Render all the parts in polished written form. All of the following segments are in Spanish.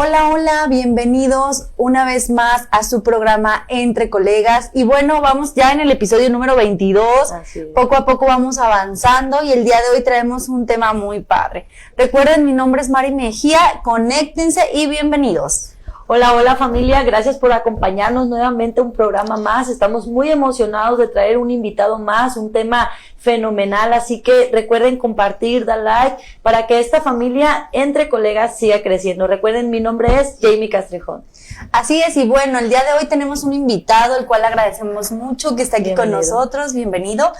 Hola, hola, bienvenidos una vez más a su programa Entre Colegas. Y bueno, vamos ya en el episodio número 22. Poco a poco vamos avanzando y el día de hoy traemos un tema muy padre. Recuerden, mi nombre es Mari Mejía, conéctense y bienvenidos. Hola, hola familia, gracias por acompañarnos nuevamente a un programa más. Estamos muy emocionados de traer un invitado más, un tema fenomenal, así que recuerden compartir, dar like, para que esta familia Entre Colegas siga creciendo. Recuerden, mi nombre es Jamie Castrejón. Así es, y bueno, el día de hoy tenemos un invitado, el cual agradecemos mucho que esté aquí con nosotros. Bienvenido.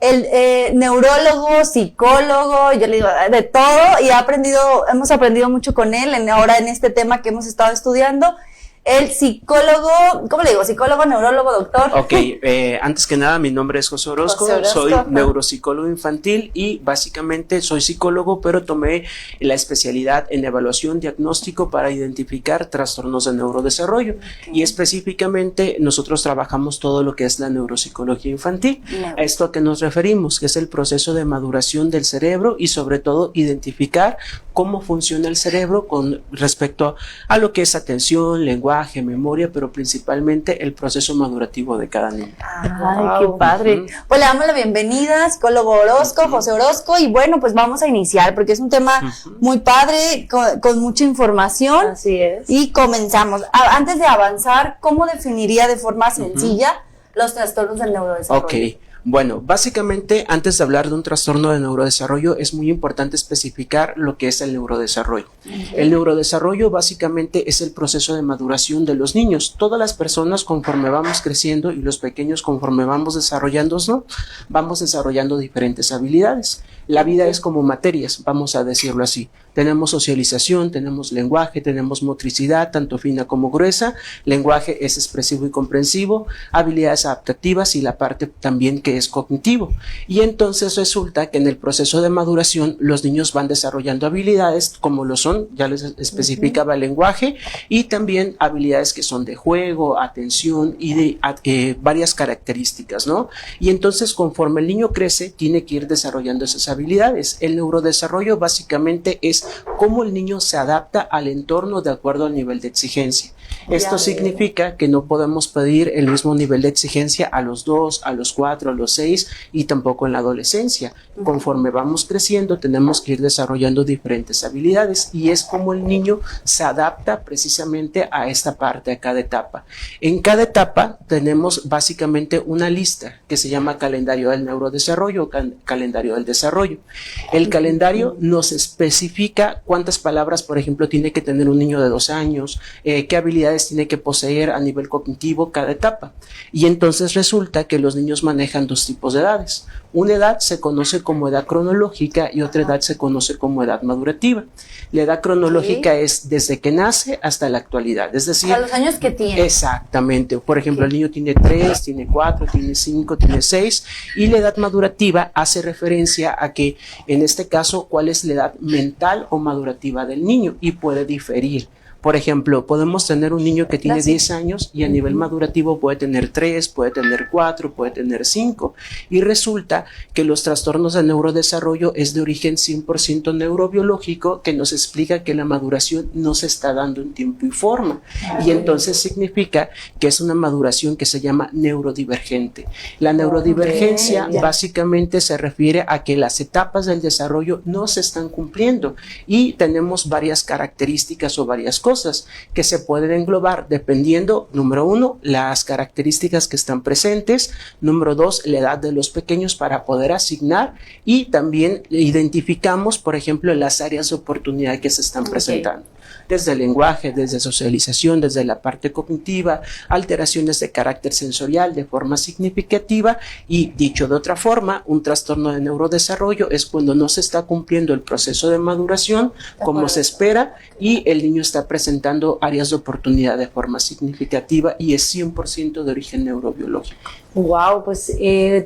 El neurólogo, psicólogo, yo le digo de todo, y hemos aprendido mucho con él ahora en este tema que hemos estado estudiando. El psicólogo, ¿cómo le digo? Psicólogo, neurólogo, doctor. Ok, antes que nada, mi nombre es José Orozco, soy neuropsicólogo infantil y básicamente soy psicólogo, pero tomé la especialidad en evaluación diagnóstico para identificar trastornos de neurodesarrollo. Y específicamente nosotros trabajamos todo lo que es la neuropsicología infantil. ¿A esto a qué nos referimos? Que es el proceso de maduración del cerebro y sobre todo identificar cómo funciona el cerebro con respecto a lo que es atención, lenguaje, memoria, pero principalmente el proceso madurativo de cada niño. Ay, qué padre. Pues le damos la bienvenida, psicólogo Orozco, José Orozco, y bueno, pues vamos a iniciar porque es un tema muy padre, con mucha información. Así es. Y comenzamos. Antes de avanzar, ¿cómo definiría de forma sencilla los trastornos del neurodesarrollo? Ok. Bueno, básicamente antes de hablar de un trastorno de neurodesarrollo es muy importante especificar lo que es el neurodesarrollo. El neurodesarrollo básicamente es el proceso de maduración de los niños. Todas las personas conforme vamos creciendo y los pequeños conforme vamos desarrollándonos, vamos desarrollando diferentes habilidades. La vida es como materias, vamos a decirlo así. Tenemos socialización, tenemos lenguaje, tenemos motricidad, tanto fina como gruesa. Lenguaje es expresivo y comprensivo, habilidades adaptativas y la parte también que es cognitivo. Y entonces resulta que en el proceso de maduración los niños van desarrollando habilidades como lo son, ya les especificaba el lenguaje, y también habilidades que son de juego, atención y de varias características, ¿no? Y entonces conforme el niño crece, tiene que ir desarrollando esas habilidades. El neurodesarrollo básicamente es cómo el niño se adapta al entorno de acuerdo al nivel de exigencia. Esto significa que no podemos pedir el mismo nivel de exigencia a los 2, a los 4, a los 6 y tampoco en la adolescencia. Conforme vamos creciendo tenemos que ir desarrollando diferentes habilidades y es como el niño se adapta precisamente a esta parte, a cada etapa. En cada etapa tenemos básicamente una lista que se llama calendario del neurodesarrollo o calendario del desarrollo. El calendario nos especifica cuántas palabras, por ejemplo, tiene que tener un niño de 2 años, qué habilidades tiene que poseer a nivel cognitivo cada etapa. Y entonces resulta que los niños manejan 2 tipos de edades. Una edad se conoce como edad cronológica y otra edad se conoce como edad madurativa. La edad cronológica es desde que nace hasta la actualidad, es decir, a los años que tiene. Exactamente. Por ejemplo, el niño tiene 3, tiene 4, tiene 5, tiene 6 y la edad madurativa hace referencia a que en este caso cuál es la edad mental o madurativa del niño y puede diferir. Por ejemplo, podemos tener un niño que tiene 10 años y a nivel madurativo puede tener 3, puede tener 4, puede tener 5. Y resulta que los trastornos de neurodesarrollo es de origen 100% neurobiológico que nos explica que la maduración no se está dando en tiempo y forma. Y entonces significa que es una maduración que se llama neurodivergente. La neurodivergencia básicamente se refiere a que las etapas del desarrollo no se están cumpliendo y tenemos varias características o varias cosas que se pueden englobar dependiendo, número 1, las características que están presentes, número 2, la edad de los pequeños para poder asignar y también identificamos, por ejemplo, las áreas de oportunidad que se están presentando. Desde el lenguaje, desde socialización, desde la parte cognitiva, alteraciones de carácter sensorial de forma significativa y dicho de otra forma, un trastorno de neurodesarrollo es cuando no se está cumpliendo el proceso de maduración como se espera y el niño está presentando áreas de oportunidad de forma significativa y es 100% de origen neurobiológico. Wow, pues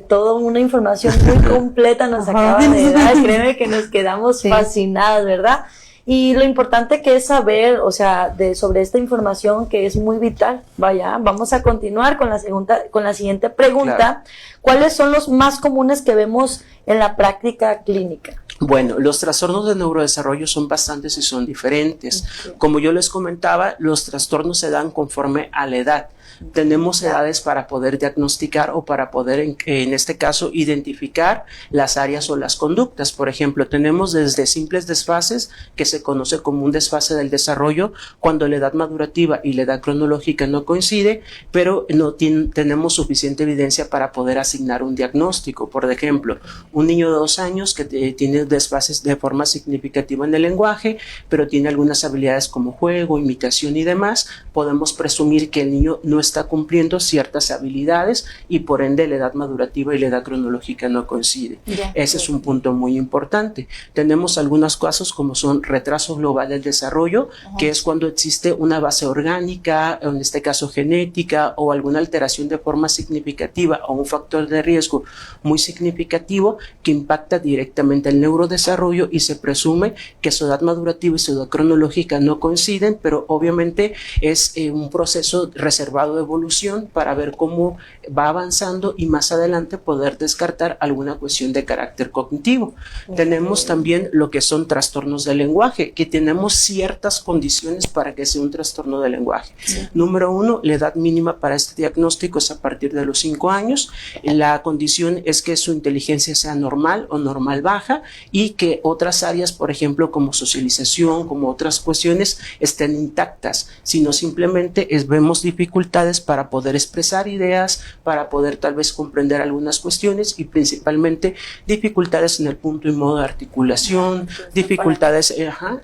toda una información muy completa nos acaba de dar, créeme que nos quedamos fascinadas, ¿verdad? Y lo importante que es saber, o sea, sobre esta información que es muy vital. Vaya, vamos a continuar con la siguiente pregunta. Claro. ¿Cuáles son los más comunes que vemos en la práctica clínica? Bueno, los trastornos de neurodesarrollo son bastantes y son diferentes. Como yo les comentaba, los trastornos se dan conforme a la edad. Tenemos edades para poder diagnosticar o para poder, en este caso, identificar las áreas o las conductas. Por ejemplo, tenemos desde simples desfases, que se conoce como un desfase del desarrollo, cuando la edad madurativa y la edad cronológica no coincide, pero no tenemos suficiente evidencia para poder asignar un diagnóstico. Por ejemplo, un niño de 2 años que tiene desfases de forma significativa en el lenguaje, pero tiene algunas habilidades como juego, imitación y demás, podemos presumir que el niño no está cumpliendo ciertas habilidades y por ende la edad madurativa y la edad cronológica no coincide. Ese es un punto muy importante. Tenemos algunos casos como son retraso global del desarrollo, que es cuando existe una base orgánica, en este caso genética, o alguna alteración de forma significativa o un factor de riesgo muy significativo que impacta directamente el neurodesarrollo y se presume que su edad madurativa y su edad cronológica no coinciden, pero obviamente es un proceso reservado de evolución para ver cómo va avanzando y más adelante poder descartar alguna cuestión de carácter cognitivo. Tenemos también lo que son trastornos del lenguaje, que tenemos ciertas condiciones para que sea un trastorno del lenguaje. Número 1, la edad mínima para este diagnóstico es a partir de los 5 años. La condición es que su inteligencia sea normal o normal baja y que otras áreas, por ejemplo, como socialización, como otras cuestiones, estén intactas, sino simplemente vemos dificultades para poder expresar ideas, para poder tal vez comprender algunas cuestiones y principalmente dificultades en el punto y modo de articulación, dificultades,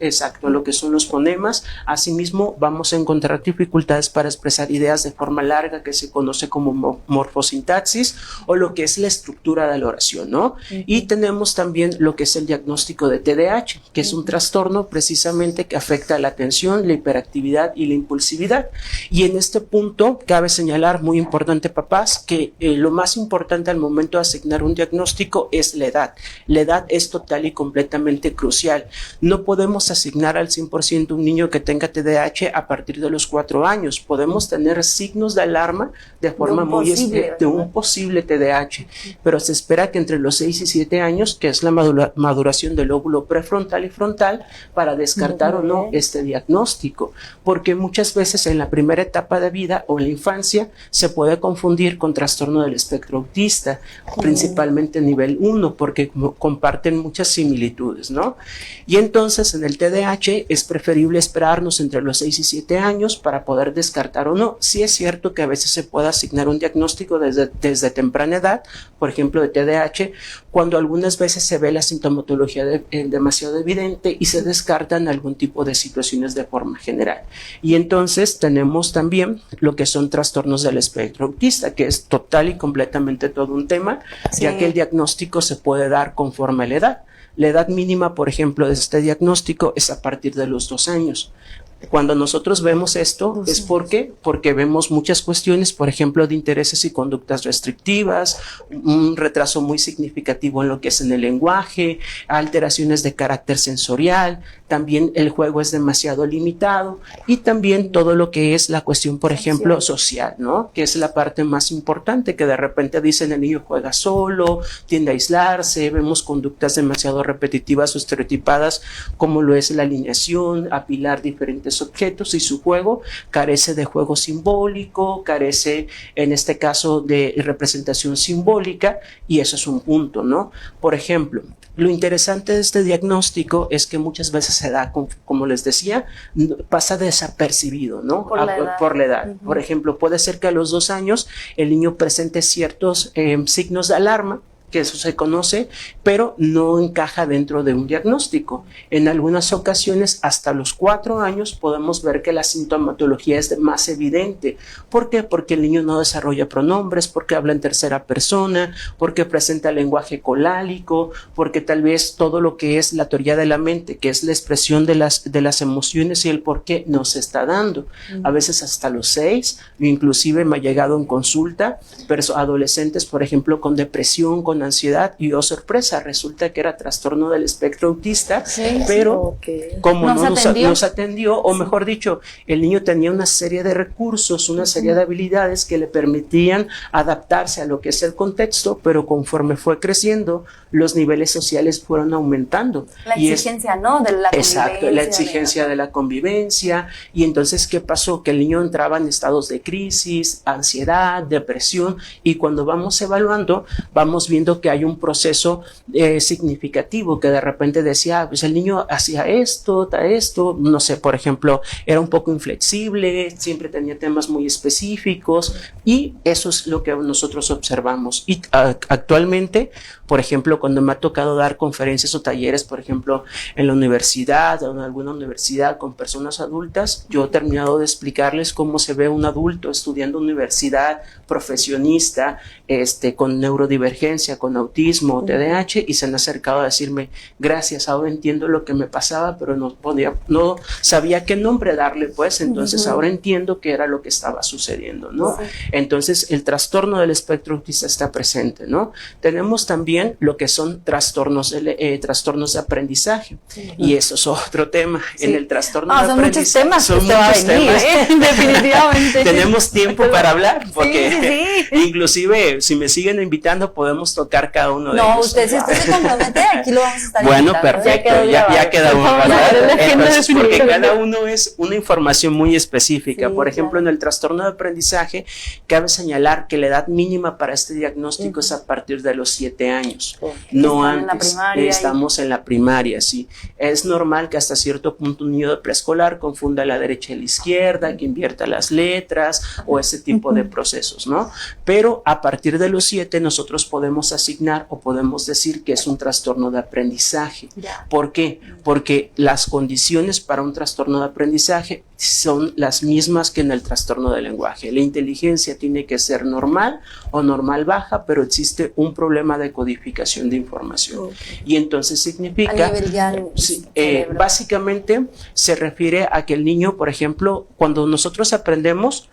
exacto, lo que son los fonemas. Asimismo, vamos a encontrar dificultades para expresar ideas de forma larga, que se conoce como morfosintaxis, o lo que es la estructura de la oración, ¿no? Y tenemos también lo que es el diagnóstico de TDAH, que es un trastorno precisamente que afecta la atención, la hiperactividad y la impulsividad. Y en este punto cabe señalar, muy importante, papás, que lo más importante al momento de asignar un diagnóstico es la edad. La edad es total y completamente crucial. No podemos asignar al 100% un niño que tenga TDAH a partir de los 4 años. Podemos tener signos de alarma de forma de un posible TDAH, pero se espera que entre los 6 y 7 años, que es la maduración del lóbulo prefrontal y frontal, para descartar o no este diagnóstico, porque muchas veces en la primera etapa de vida o en la infancia se puede confundir con trastorno del espectro autista, principalmente nivel 1, porque comparten muchas similitudes, ¿no? Y entonces en el TDAH es preferible esperarnos entre los 6 y 7 años para poder descartar o no. Sí es cierto que a veces se puede asignar un diagnóstico desde temprana edad, por ejemplo de TDAH, cuando algunas veces se ve la sintomatología demasiado evidente y se descartan algún tipo de situaciones de forma general. Y entonces tenemos también lo que son trastornos del espectro autista, que es total y completamente todo un tema, ya que el diagnóstico se puede dar conforme a la edad. La edad mínima, por ejemplo, de este diagnóstico es a partir de los 2 años. Cuando nosotros vemos esto, es porque vemos muchas cuestiones, por ejemplo, de intereses y conductas restrictivas, un retraso muy significativo en lo que es en el lenguaje, alteraciones de carácter sensorial, también el juego es demasiado limitado y también todo lo que es la cuestión, por ejemplo, social, ¿no? Que es la parte más importante, que de repente dicen el niño juega solo, tiende a aislarse, vemos conductas demasiado repetitivas o estereotipadas, como lo es la alineación, apilar diferentes objetos, y su juego carece de juego simbólico, carece en este caso de representación simbólica, y eso es un punto, ¿no? Por ejemplo, lo interesante de este diagnóstico es que muchas veces se da, como les decía, pasa desapercibido, ¿no? Por la edad. Por ejemplo, puede ser que a los 2 años el niño presente ciertos signos de alarma, que eso se conoce, pero no encaja dentro de un diagnóstico. En algunas ocasiones, hasta los 4 años, podemos ver que la sintomatología es más evidente. ¿Por qué? Porque el niño no desarrolla pronombres, porque habla en tercera persona, porque presenta lenguaje colálico, porque tal vez todo lo que es la teoría de la mente, que es la expresión de las emociones y el por qué, no se está dando. A veces hasta los 6, inclusive me ha llegado en consulta, adolescentes, por ejemplo, con depresión, con con ansiedad y, oh sorpresa, resulta que era trastorno del espectro autista, Sí, pero como Nos no atendió. nos atendió, o mejor dicho, el niño tenía una serie de recursos, una serie de habilidades que le permitían adaptarse a lo que es el contexto, pero conforme fue creciendo, los niveles sociales fueron aumentando. La Y exigencia, ¿no? De la exacto, la convivencia, exigencia de la convivencia. Y entonces, ¿qué pasó? Que el niño entraba en estados de crisis, ansiedad, depresión, y cuando vamos evaluando, vamos viendo que hay un proceso significativo, que de repente decía, pues el niño hacía esto, no sé, por ejemplo, era un poco inflexible, siempre tenía temas muy específicos, y eso es lo que nosotros observamos. Y actualmente, por ejemplo, cuando me ha tocado dar conferencias o talleres, por ejemplo, en la universidad o en alguna universidad con personas adultas, yo he terminado de explicarles cómo se ve un adulto estudiando universidad, profesionista, con neurodivergencia, con autismo, TDAH, y se han acercado a decirme, gracias, ahora entiendo lo que me pasaba, pero no sabía qué nombre darle, pues, entonces ahora entiendo qué era lo que estaba sucediendo, ¿no? Entonces, el trastorno del espectro autista está presente, ¿no? Tenemos también lo que son trastornos de aprendizaje, y eso es otro tema. En el trastorno de son aprendizaje. muchos temas Son que muchos temas. definitivamente. Tenemos tiempo para hablar, porque Sí. inclusive, si me siguen invitando, podemos tocar cada uno de No, ellos. usted, si usted se compromete, aquí lo vamos a estar Bueno, invitando. perfecto, ya queda uno, Vamos a ¿verdad? ver la agenda Entonces, porque definitiva. cada uno es una información muy específica. Sí, Por ejemplo, claro. en el trastorno de aprendizaje, cabe señalar que la edad mínima para este diagnóstico es a partir de los 7 años, no Están en la antes. primaria Estamos en la primaria, sí. Es normal que hasta cierto punto un niño de preescolar confunda la derecha y la izquierda, que invierta las letras o ese tipo de procesos, ¿no? Pero a partir de los 7 nosotros podemos asignar o podemos decir que es un trastorno de aprendizaje. Ya. ¿Por qué? Porque las condiciones para un trastorno de aprendizaje son las mismas que en el trastorno del lenguaje. La inteligencia tiene que ser normal o normal baja, pero existe un problema de codificación de información. Y entonces significa... A nivel ya Sí, cerebro. básicamente se refiere a que el niño, por ejemplo, cuando nosotros aprendemos,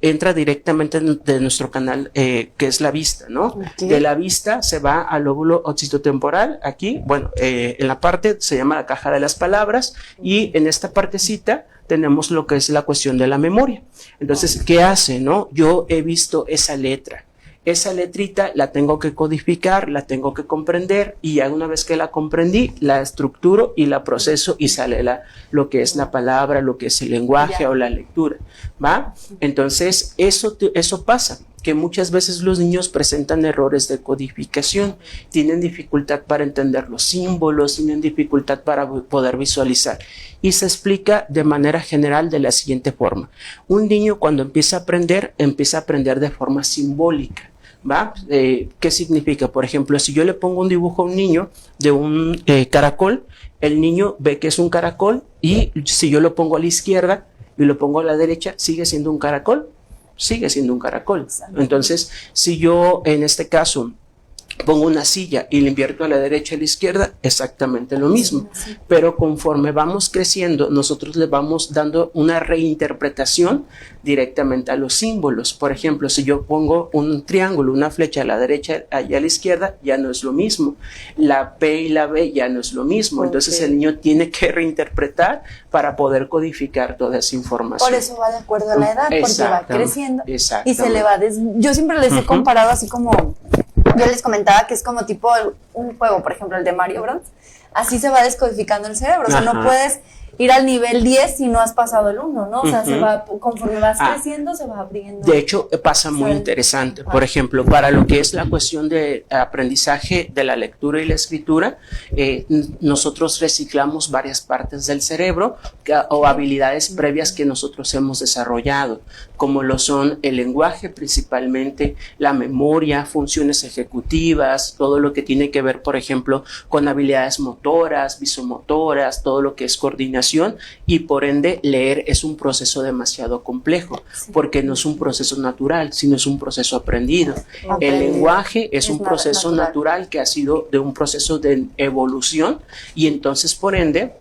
entra directamente de nuestro canal, que es la vista, ¿no? Okay. De la vista se va al lóbulo occipitotemporal, aquí, bueno, en la parte se llama la caja de las palabras, y en esta partecita tenemos lo que es la cuestión de la memoria. Entonces, ¿qué hace, no? Yo he visto esa letra. Esa letrita la tengo que codificar, la tengo que comprender, y ya una vez que la comprendí, la estructuro y la proceso y sale lo que es la palabra, lo que es el lenguaje o la lectura, ¿va? Entonces, eso pasa, que muchas veces los niños presentan errores de codificación, tienen dificultad para entender los símbolos, tienen dificultad para poder visualizar, y se explica de manera general de la siguiente forma. Un niño cuando empieza a aprender de forma simbólica, ¿va? ¿Qué significa? Por ejemplo, si yo le pongo un dibujo a un niño de un caracol, el niño ve que es un caracol, y si yo lo pongo a la izquierda y lo pongo a la derecha, sigue siendo un caracol. Entonces, si yo en este caso pongo una silla y le invierto a la derecha y a la izquierda, exactamente lo mismo. Pero conforme vamos creciendo, nosotros le vamos dando una reinterpretación directamente a los símbolos. Por ejemplo, si yo pongo un triángulo, una flecha a la derecha y a la izquierda, ya no es lo mismo. La P y la B ya no es lo mismo. Entonces el niño tiene que reinterpretar para poder codificar toda esa información. Por eso va de acuerdo a la edad, porque va creciendo y se le va yo siempre les he comparado así como, yo les comentaba que es como tipo un juego, por ejemplo el de Mario Bros. Así se va descodificando el cerebro, o sea, no puedes ir al nivel 10 si no has pasado el 1, ¿no? O sea, se va, conforme vas creciendo, se va abriendo. De hecho, pasa muy interesante. Por ejemplo, para lo que es la cuestión de aprendizaje de la lectura y la escritura, nosotros reciclamos varias partes del cerebro o habilidades previas que nosotros hemos desarrollado, como lo son el lenguaje principalmente, la memoria, funciones ejecutivas, todo lo que tiene que ver, por ejemplo, con habilidades motoras, visomotoras, todo lo que es coordinación, y por ende leer es un proceso demasiado complejo, porque no es un proceso natural, sino es un proceso aprendido. El lenguaje es un proceso natural que ha sido de un proceso de evolución, y entonces por ende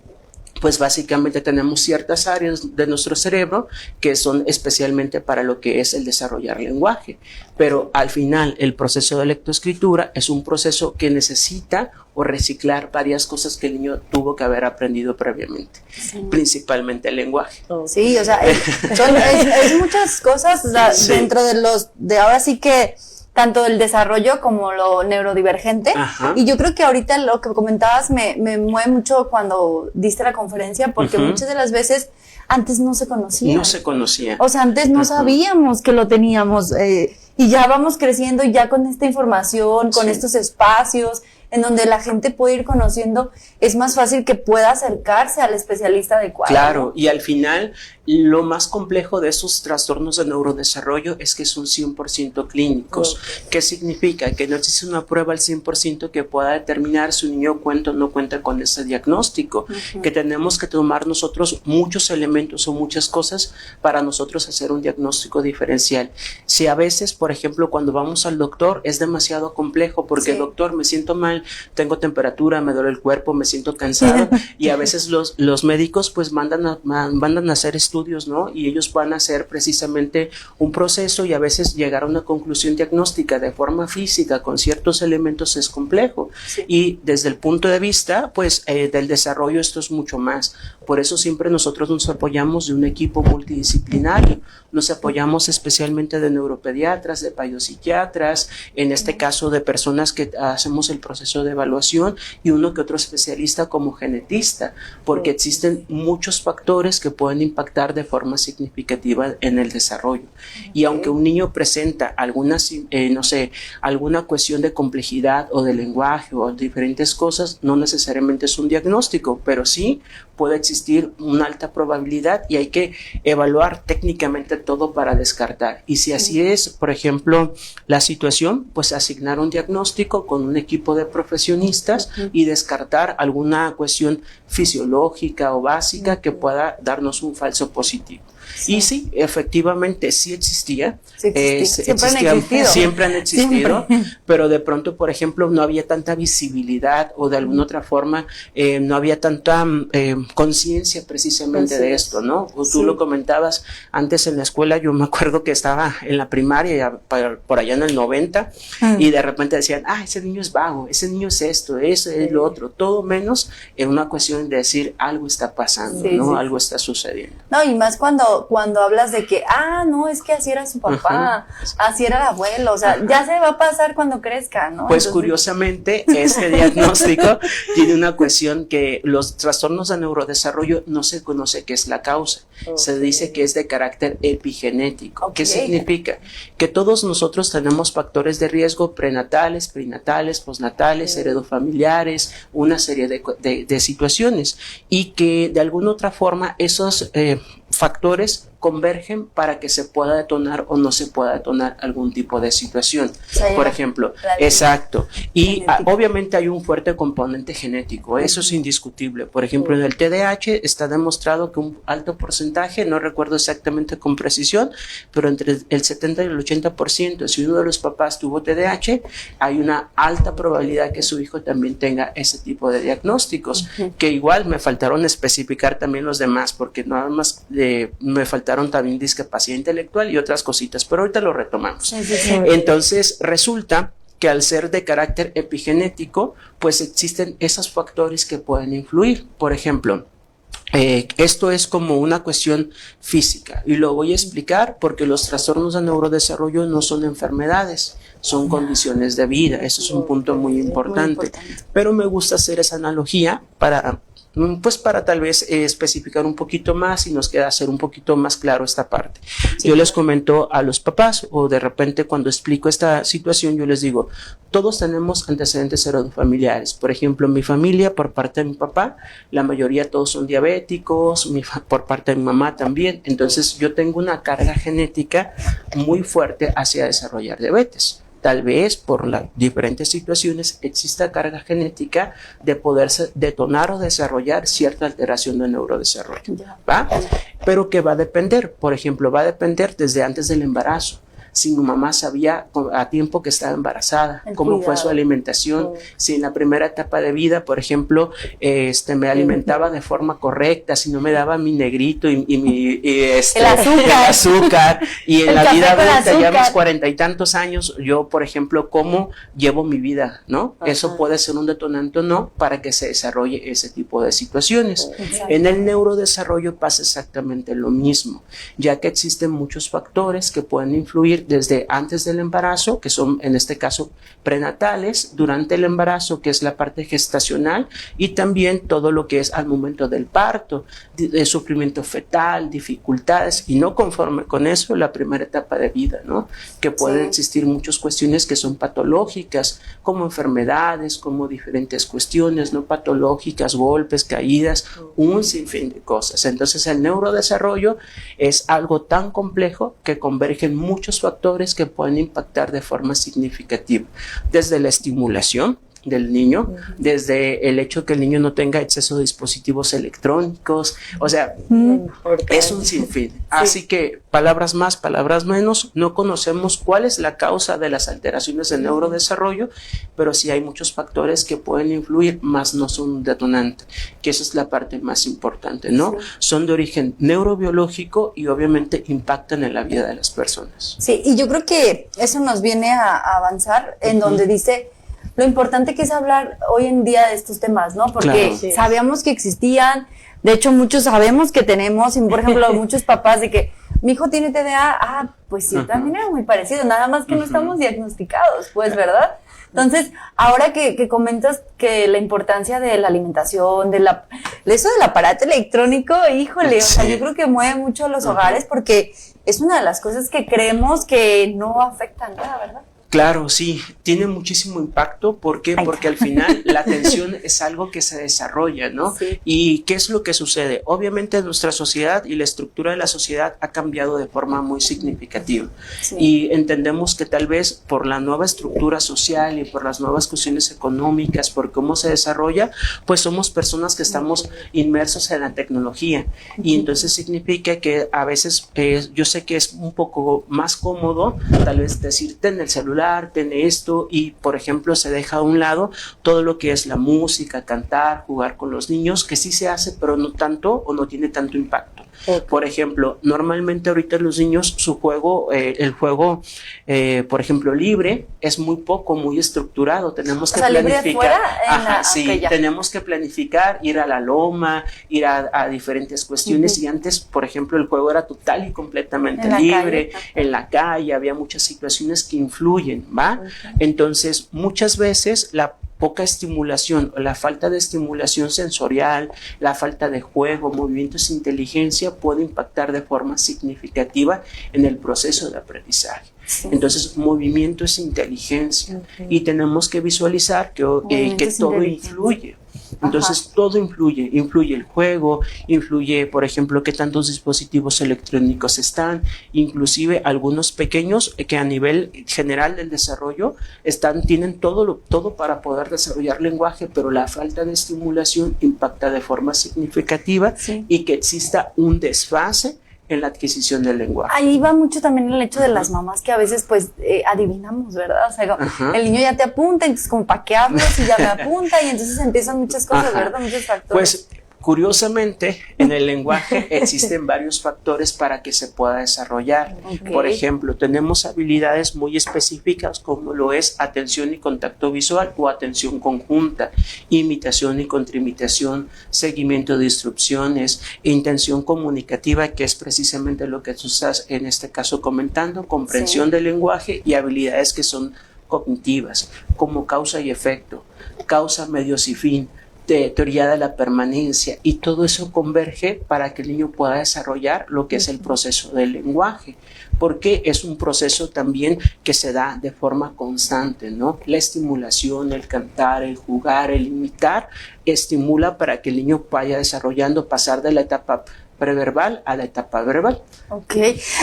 pues básicamente tenemos ciertas áreas de nuestro cerebro que son especialmente para lo que es el desarrollar lenguaje. Pero al final el proceso de lectoescritura es un proceso que necesita o reciclar varias cosas que el niño tuvo que haber aprendido previamente, principalmente el lenguaje. Sí, o sea, es muchas cosas, o sea, dentro de ahora sí que tanto el desarrollo como lo neurodivergente. Ajá. Y yo creo que ahorita lo que comentabas me mueve mucho cuando diste la conferencia, porque muchas de las veces antes no se conocía. No se conocía. O sea, antes no sabíamos que lo teníamos, y ya vamos creciendo ya con esta información, con estos espacios en donde la gente puede ir conociendo, es más fácil que pueda acercarse al especialista adecuado. Claro, y al final lo más complejo de esos trastornos de neurodesarrollo es que son 100% clínicos. ¿Qué significa? Que no existe una prueba al 100% que pueda determinar si un niño cuenta o no cuenta con ese diagnóstico, que tenemos que tomar nosotros muchos elementos o muchas cosas para nosotros hacer un diagnóstico diferencial. Si a veces, por ejemplo, cuando vamos al doctor es demasiado complejo porque doctor, me siento mal, tengo temperatura, me duele el cuerpo, me siento cansado y a veces los médicos pues mandan a hacer estudios, ¿no? Y ellos van a hacer precisamente un proceso y a veces llegar a una conclusión diagnóstica de forma física con ciertos elementos es complejo. Y desde el punto de vista pues del desarrollo esto es mucho más. Por eso siempre nosotros nos apoyamos de un equipo multidisciplinario, nos apoyamos especialmente de neuropediatras, de psiquiatras, en este caso de personas que hacemos el proceso de evaluación y uno que otro especialista como genetista, porque existen muchos factores que pueden impactar de forma significativa en el desarrollo. Y aunque un niño presenta algunas, alguna cuestión de complejidad o de lenguaje o diferentes cosas, no necesariamente es un diagnóstico, pero sí puede existir una alta probabilidad y hay que evaluar técnicamente todo para descartar. Y si así es, por ejemplo, la situación, pues asignar un diagnóstico con un equipo de profesionistas y descartar alguna cuestión fisiológica o básica que pueda darnos un falso positivo. Y sí, efectivamente sí existía, siempre han existido, pero de pronto, por ejemplo, no había tanta visibilidad o de alguna otra forma no había tanta conciencia precisamente de esto, ¿no? Tú lo comentabas antes en la escuela, yo me acuerdo que estaba en la primaria por allá en el 90 y de repente decían, ese niño es vago, ese niño es esto, eso es lo otro, todo menos en una cuestión de decir algo está pasando, ¿no? Algo está sucediendo. No, y más cuando hablas de que, no, es que así era su papá, así era el abuelo, o sea, ya se va a pasar cuando crezca, ¿no? Pues entonces, curiosamente, este diagnóstico tiene una cuestión que los trastornos de neurodesarrollo no se conoce qué es la causa, se dice que es de carácter epigenético. ¿Qué significa? Que todos nosotros tenemos factores de riesgo prenatales, perinatales, postnatales, heredofamiliares, una serie de situaciones y que de alguna otra forma esos factores convergen para que se pueda detonar o no se pueda detonar algún tipo de situación. Por ejemplo, exacto. Y obviamente hay un fuerte componente genético, eso es indiscutible. Por ejemplo, en el TDAH está demostrado que un alto porcentaje, no recuerdo exactamente con precisión, pero entre el 70 y el 80%, si uno de los papás tuvo TDAH, hay una alta probabilidad que su hijo también tenga ese tipo de diagnósticos, que igual me faltaron especificar también los demás, porque nada más me faltaron también discapacidad intelectual y otras cositas, pero ahorita lo retomamos. Entonces resulta que al ser de carácter epigenético, pues existen esos factores que pueden influir. Por ejemplo, esto es como una cuestión física y lo voy a explicar porque los trastornos de neurodesarrollo no son enfermedades, son condiciones de vida. Eso es un punto muy importante. Pero me gusta hacer esa analogía para tal vez especificar un poquito más y nos queda hacer un poquito más claro esta parte. Yo les comento a los papás o de repente cuando explico esta situación yo les digo, todos tenemos antecedentes heredofamiliares. Por ejemplo, en mi familia, por parte de mi papá, la mayoría todos son diabéticos, por parte de mi mamá también. Entonces yo tengo una carga genética muy fuerte hacia desarrollar diabetes. Tal vez por las diferentes situaciones exista carga genética de poderse detonar o desarrollar cierta alteración de neurodesarrollo, ¿va? Pero que va a depender, por ejemplo, va a depender desde antes del embarazo. si mi mamá sabía a tiempo que estaba embarazada, cómo fue su alimentación, si en la primera etapa de vida, por ejemplo, me alimentaba de forma correcta, si no me daba mi negrito y el azúcar. Y en la vida adulta, ya a mis 40 y tantos años, yo, por ejemplo, cómo llevo mi vida, ¿no? Ajá. Eso puede ser un detonante o no para que se desarrolle ese tipo de situaciones. Exacto. En el neurodesarrollo pasa exactamente lo mismo, ya que existen muchos factores que pueden influir desde antes del embarazo, que son en este caso prenatales, durante el embarazo, que es la parte gestacional, y también todo lo que es al momento del parto, de sufrimiento fetal, dificultades, y no conforme con eso, la primera etapa de vida, ¿no? Que pueden existir muchas cuestiones que son patológicas, como enfermedades, como diferentes cuestiones no patológicas, golpes, caídas, un sinfín de cosas. Entonces el neurodesarrollo es algo tan complejo que convergen muchos factores que pueden impactar de forma significativa, desde la estimulación del niño, desde el hecho que el niño no tenga exceso de dispositivos electrónicos, o sea, es un sinfín. Así que palabras más, palabras menos, no conocemos cuál es la causa de las alteraciones del neurodesarrollo, pero sí hay muchos factores que pueden influir, más no son un detonante, que esa es la parte más importante, ¿no? Son de origen neurobiológico y obviamente impactan en la vida de las personas. Sí, y yo creo que eso nos viene a avanzar en donde dice lo importante que es hablar hoy en día de estos temas, ¿no? Porque sabíamos que existían, de hecho muchos sabemos que tenemos, y por ejemplo muchos papás de que mi hijo tiene TDA, pues sí, también era muy parecido, nada más que no estamos diagnosticados, pues, ¿verdad? Entonces, ahora que comentas que la importancia de la alimentación, eso del aparato electrónico, híjole, o sea, yo creo que mueve mucho a los hogares porque es una de las cosas que creemos que no afectan nada, ¿verdad? Claro, sí, tiene muchísimo impacto. ¿Por qué? Porque al final la atención es algo que se desarrolla, ¿no? Sí. ¿Y qué es lo que sucede? Obviamente nuestra sociedad y la estructura de la sociedad ha cambiado de forma muy significativa. Sí. Y entendemos que tal vez por la nueva estructura social y por las nuevas cuestiones económicas, por cómo se desarrolla, pues somos personas que estamos inmersos en la tecnología. Y entonces significa que a veces yo sé que es un poco más cómodo tal vez decirte en el celular, tiene esto, y por ejemplo se deja a un lado todo lo que es la música, cantar, jugar con los niños, que sí se hace, pero no tanto o no tiene tanto impacto. Por ejemplo, normalmente ahorita los niños, su juego, el juego, por ejemplo, libre, es muy poco, muy estructurado. Tenemos que planificar. Tenemos que planificar, ir a la loma, ir a diferentes cuestiones. Y antes, por ejemplo, el juego era total y completamente libre, en la calle, había muchas situaciones que influyen, ¿va? Entonces, muchas veces la poca estimulación o la falta de estimulación sensorial, la falta de juego, movimientos, inteligencia puede impactar de forma significativa en el proceso de aprendizaje. Entonces, movimiento es inteligencia y tenemos que visualizar que todo influye. Entonces todo influye el juego, influye, por ejemplo, qué tantos dispositivos electrónicos están, inclusive algunos pequeños que a nivel general del desarrollo tienen todo para poder desarrollar lenguaje, pero la falta de estimulación impacta de forma significativa y que exista un desfase en la adquisición del lenguaje. Ahí va mucho también el hecho de las mamás que a veces pues adivinamos, ¿verdad? O sea, el niño ya te apunta, entonces como para qué hablas y ya me apunta, y entonces empiezan muchas cosas, ¿verdad? Muchos factores. Pues curiosamente, en el lenguaje existen varios factores para que se pueda desarrollar. Por ejemplo, tenemos habilidades muy específicas como lo es atención y contacto visual o atención conjunta, imitación y contraimitación, seguimiento de instrucciones, intención comunicativa, que es precisamente lo que tú estás en este caso comentando, comprensión del lenguaje, y habilidades que son cognitivas, como causa y efecto, causa, medios y fin, teoría de la permanencia, y todo eso converge para que el niño pueda desarrollar lo que es el proceso del lenguaje, porque es un proceso también que se da de forma constante, ¿no? La estimulación, el cantar, el jugar, el imitar, estimula para que el niño vaya desarrollando, pasar de la etapa preverbal a la etapa verbal. Ok,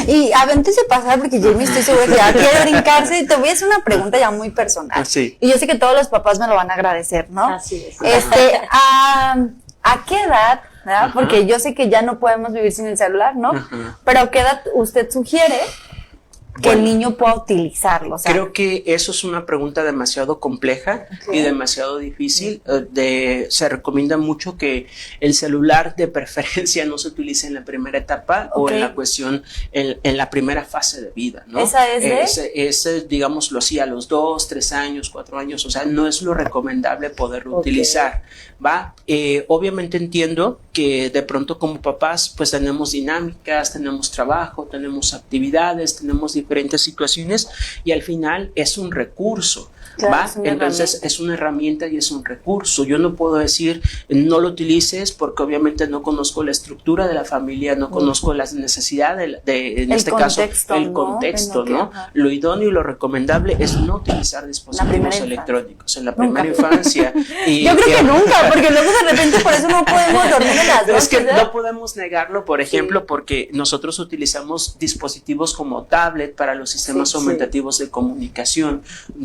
y antes de pasar, porque Jamie estoy segura que ya quiere brincarse, te voy a hacer una pregunta ya muy personal. Sí. Y yo sé que todos los papás me lo van a agradecer, ¿no? Así es. ¿A qué edad, ¿verdad? Porque yo sé que ya no podemos vivir sin el celular, ¿no? Pero ¿a qué edad usted sugiere que el niño pueda utilizarlo? O sea, creo que eso es una pregunta demasiado compleja y demasiado difícil. Se recomienda mucho que el celular de preferencia no se utilice en la primera etapa o en la cuestión, en la primera fase de vida, ¿no? ¿Esa es Ese, digámoslo así, a los 2, 3 años, 4 años, o sea, no es lo recomendable poderlo utilizar, ¿va? Obviamente entiendo que de pronto como papás pues tenemos dinámicas, tenemos trabajo, tenemos actividades, tenemos diferentes situaciones y al final es un recurso. ¿Va? Entonces es una herramienta y es un recurso. Yo no puedo decir no lo utilices porque obviamente no conozco la estructura de la familia, no conozco las necesidades en este caso el contexto, ¿no? Lo idóneo y lo recomendable es no utilizar dispositivos electrónicos en la primera infancia. Y, yo creo que nunca, porque luego de repente por eso no podemos dormir en las noches. Es que no podemos negarlo, por ejemplo, porque nosotros utilizamos dispositivos como tablet para los sistemas aumentativos de comunicación,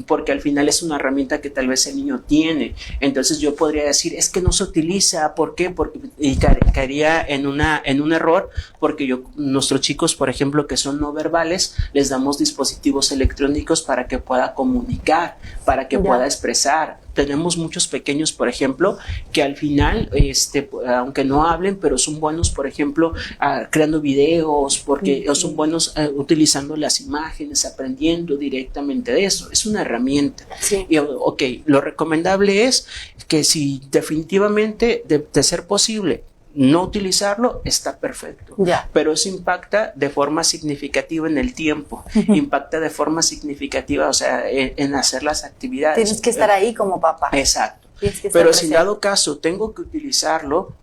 porque al final es una herramienta que tal vez el niño tiene. Entonces yo podría decir, es que no se utiliza, ¿por qué? Y caería en un error, porque nuestros chicos, por ejemplo, que son no verbales, les damos dispositivos electrónicos para que pueda comunicar, para que pueda expresar. Tenemos muchos pequeños, por ejemplo, que al final, aunque no hablen, pero son buenos, por ejemplo, creando videos, porque son buenos utilizando las imágenes, aprendiendo directamente de eso. Es una herramienta. Sí. Y, lo recomendable es que si definitivamente, de ser posible, no utilizarlo, está perfecto. Pero eso impacta de forma significativa en el tiempo, impacta de forma significativa, o sea, en hacer las actividades. Tienes que estar ahí como papá. Exacto. Pero si en dado caso tengo que utilizarlo,